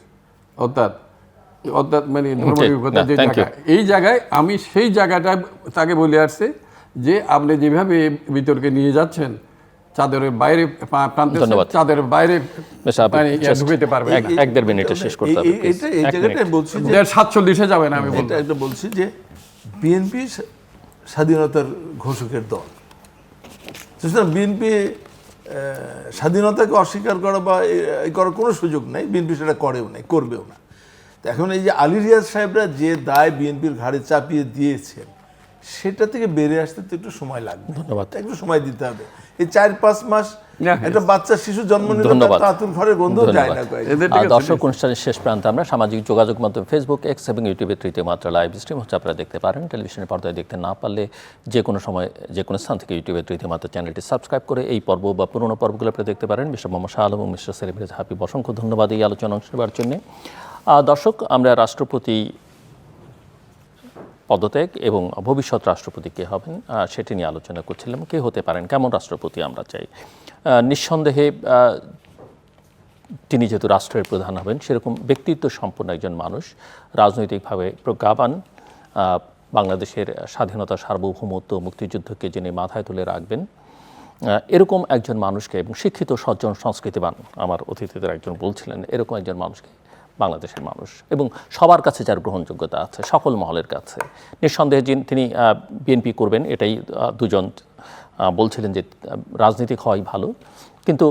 অর্থাৎ মানে ধর্মনিরপেক্ষতা যে জায়গা, এই জায়গায় আমি সেই জায়গাটা তাকে বলে আসছে যে আপনি যেভাবে বিতর্কে নিয়ে যাচ্ছেন, চাদরের বাইরে চাদরের বাইরে ঢুকাইতে পারবে। 1-1.5 মিনিটে শেষ করতে হবে। এই জায়গাটাই বলছি যে 47-এ যাবেন। আমি এটা বলছি যে বিএনপি স্বাধীনতার ঘোষকের দল, বিএনপি স্বাধীনতাকে অস্বীকার করা বা করার কোনো সুযোগ নেই, বিএনপি সেটা করেও নাই, করবেও না। তো এখন এই যে আলী রিয়াজ সাহেবরা যে দায় বিএনপির ঘাড়ে চাপিয়ে দিয়েছেন, সেটা থেকে বেরিয়ে আসতে তো একটু সময় লাগবে। ধন্যবাদ। একটু সময় দিতে হবে। এই 4-5 মাস একটা বাচ্চা শিশু জন্ম নিলে তাতুর ঘরে গন্ধ যায় না। দর্শক, অনুষ্ঠানের শেষ প্রান্তে আমরা সামাজিক যোগাযোগ মাধ্যম ফেসবুক, এক্স এবং ইউটিউবে তৃতীয় মাত্রা লাইভ স্ট্রিম হচ্ছে, আপনারা দেখতে পারেন। টেলিভিশনের পর্দায় দেখতে না পারলে যে কোনো সময় যে কোনো স্থান থেকে ইউটিউবে তৃতীয় মাত্রা চ্যানেলটি সাবস্ক্রাইব করে এই পর্ব বা পুরোনো পর্বগুলো আপনারা দেখতে পারেন। মিস্টার মোহাম্মদ শাহ আলম এবং মিস্টার সেলিব্রেজ হাবিব, অসংখ্য ধন্যবাদ এই আলোচনা অংশ নেওয়ার জন্য। দর্শক, আমরা রাষ্ট্রপতি পদত্যাগ এবং ভবিষ্যৎ রাষ্ট্রপতি কে হবেন সেটি নিয়ে আলোচনা করছিলাম। কে হতে পারেন, কেমন রাষ্ট্রপতি আমরা চাই। নিঃসন্দেহে তিনি যেহেতু রাষ্ট্রের প্রধান হবেন, সেরকম ব্যক্তিত্ব সম্পন্ন একজন মানুষ, রাজনৈতিকভাবে প্রজ্ঞাবান, বাংলাদেশের স্বাধীনতা, সার্বভৌমত্ব, মুক্তিযুদ্ধকে যিনি মাথায় তুলে রাখবেন, এরকম একজন মানুষকে, এবং শিক্ষিত, সজ্জন, সংস্কৃতিবান, আমার অতিথিদের একজন বলছিলেন, এরকম একজন মানুষকে বাংলাদেশের মানুষ এবং সবার কাছে যার গ্রহণযোগ্যতা আছে, সকল মহলের কাছে, নিঃসন্দেহে তিনি বিএনপি করবেন, এটাই দুজন বলছিলেন যে রাজনীতিক হওয়াই ভালো। কিন্তু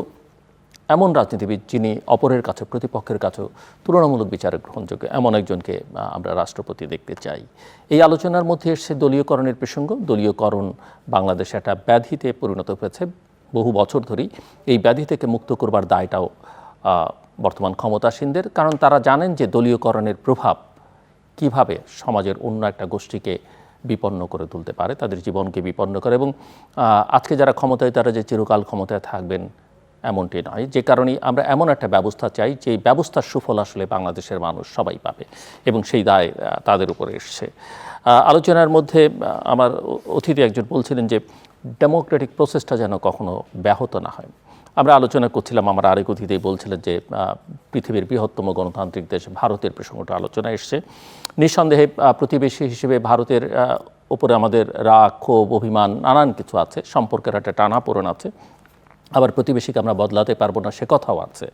এমন রাজনীতিবিদ যিনি অপরের কাছে, প্রতিপক্ষের কাছেও তুলনামূলক বিচারে গ্রহণযোগ্য, এমন একজনকে আমরা রাষ্ট্রপতি দেখতে চাই। এই আলোচনার মধ্যে এসে দলীয়করণের প্রসঙ্গ। দলীয়করণ বাংলাদেশে একটা ব্যাধিতে পরিণত হয়েছে বহু বছর ধরেই। এই ব্যাধি থেকে মুক্ত করবার দায়টাও বর্তমান ক্ষমতাসীনদের, কারণ তারা জানেন যে দলীয়করণের প্রভাব কিভাবে সমাজের অন্য একটা গোষ্ঠীকে বিপন্ন করে তুলতে পারে, তাদের জীবনকে বিপন্ন করে। এবং আজকে যারা ক্ষমতায়, তারা যে চিরকাল ক্ষমতায় থাকবেন এমনটি নয়। যে কারণেই আমরা এমন একটা ব্যবস্থা চাই যে ব্যবস্থার সুফল আসলে বাংলাদেশের মানুষ সবাই পাবে, এবং সেই দায় তাদের উপরে এসছে। আলোচনার মধ্যে আমার অতিথি একজন বলছিলেন যে ডেমোক্রেটিক প্রসেসটা যেন কখনো ব্যাহত না হয়। আমরা আলোচনা করছিলাম, আমার আরেক অতিথি বলছিলেন যে পৃথিবীর বৃহত্তম গণতান্ত্রিক দেশ ভারতের প্রসঙ্গটা আলোচনা এসছে। নিঃসন্দেহে প্রতিবেশী হিসেবে ভারতের উপরে আমাদের রাগ, ক্ষোভ, অভিমান, নানান কিছু আছে, সম্পর্কের একটা টানাপোড়েন আছে। আবার প্রতিবেশীকে আমরা বদলাতে পারবো না, সে কথাও আছে।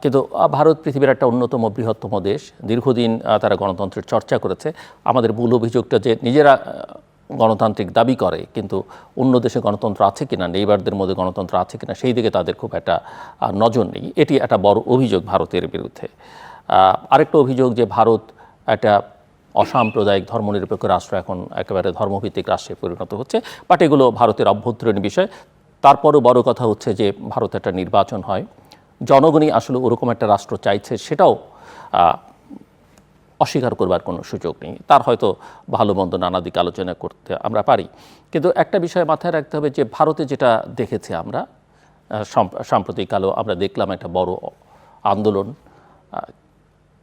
কিন্তু ভারত পৃথিবীর একটা অন্যতম বৃহত্তম দেশ, দীর্ঘদিন তারা গণতন্ত্রের চর্চা করেছে। আমাদের মূল অভিযোগটা যে নিজেরা গণতান্ত্রিক দাবি করে, কিন্তু অন্য দেশে গণতন্ত্র আছে কিনা, নেইবারদের মধ্যে গণতন্ত্র আছে কিনা, সেই দিকে তাদের খুব একটা নজর নেই। এটি একটা বড় অভিযোগ ভারতের বিরুদ্ধে। আরেকটা অভিযোগ যে ভারত একটা অসাম্প্রদায়িক ধর্মনিরপেক্ষ রাষ্ট্র এখন একেবারে ধর্মভিত্তিক রাষ্ট্রে পরিণত হচ্ছে। বাট এগুলো ভারতের অভ্যন্তরীণ বিষয়। তারপরও বড় কথা হচ্ছে যে ভারতে একটা নির্বাচন হয়, জনগণই আসলে ওরকম একটা রাষ্ট্র চাইছে, সেটাও অস্বীকার করবার কোনো সুযোগ নেই। তার হয়তো ভালো মন্দ নানা দিকে আলোচনা করতে আমরা পারি, কিন্তু একটা বিষয় মাথায় রাখতে হবে যে ভারতে যেটা দেখেছি আমরা সাম্প্রতিককালেও আমরা দেখলাম একটা বড় আন্দোলন,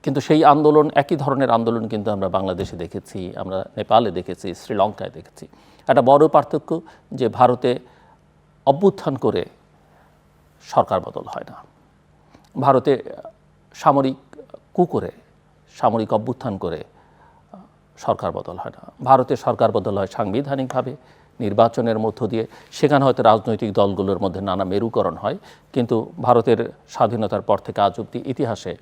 কিন্তু সেই আন্দোলন, একই ধরনের আন্দোলন কিন্তু আমরা বাংলাদেশে দেখেছি, আমরা নেপালে দেখেছি, শ্রীলঙ্কায় দেখেছি। একটা বড় পার্থক্য যে ভারতে অভ্যুত্থান করে সরকার বদল হয় না, ভারতে সামরিক কু করে, সামরিক অভ্যুত্থান করে সরকার বদল হয় না। ভারতে সরকার বদল হয় সাংবিধানিকভাবে, নির্বাচনের মধ্য দিয়ে। সেখানে হয়তো রাজনৈতিক দলগুলোর মধ্যে নানা মেরুকরণ হয়, কিন্তু ভারতের স্বাধীনতার পর থেকে আজ অবধি ইতিহাসে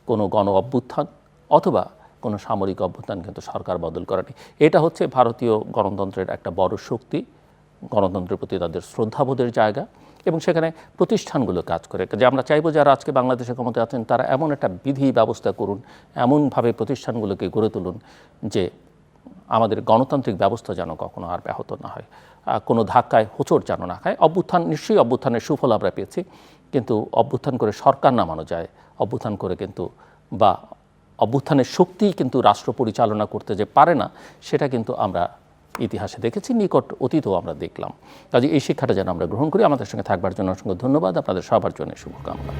কোনো গণ অভ্যুত্থান অথবা কোনো সামরিক অভ্যুত্থান কিন্তু সরকার বদল করেনি। এটা হচ্ছে ভারতীয় গণতন্ত্রের একটা বড় শক্তি, গণতন্ত্রের প্রতি তাদের শ্রদ্ধাবোধের জায়গা, এবং সেখানে প্রতিষ্ঠানগুলো কাজ করে। যে আমরা চাইবো যারা আজকে বাংলাদেশে ক্ষমতায় আছেন তারা এমন একটা বিধি ব্যবস্থা করুন, এমনভাবে প্রতিষ্ঠানগুলোকে গড়ে তুলুন যে আমাদের গণতান্ত্রিক ব্যবস্থা যেন কখনো আর ব্যাহত না হয়, কোনো ধাক্কায় হোঁচট যেন না খায়। অভ্যুত্থান, নিশ্চয়ই অভ্যুত্থানের সুফল আমরা পেয়েছি, কিন্তু অভ্যুত্থান করে সরকার নামানো যায়, অভ্যুত্থান করে কিন্তু বা অভ্যুত্থানের শক্তি কিন্তু রাষ্ট্র পরিচালনা করতে যে পারে না, সেটা কিন্তু আমরা ইতিহাসে দেখেছি, নিকট অতীতেও আমরা দেখলাম। কাজে এই শিক্ষাটা যেন আমরা গ্রহণ করি। আমাদের সঙ্গে থাকবার জন্য অসংখ্য ধন্যবাদ, আপনাদের সবার জন্য শুভকামনা।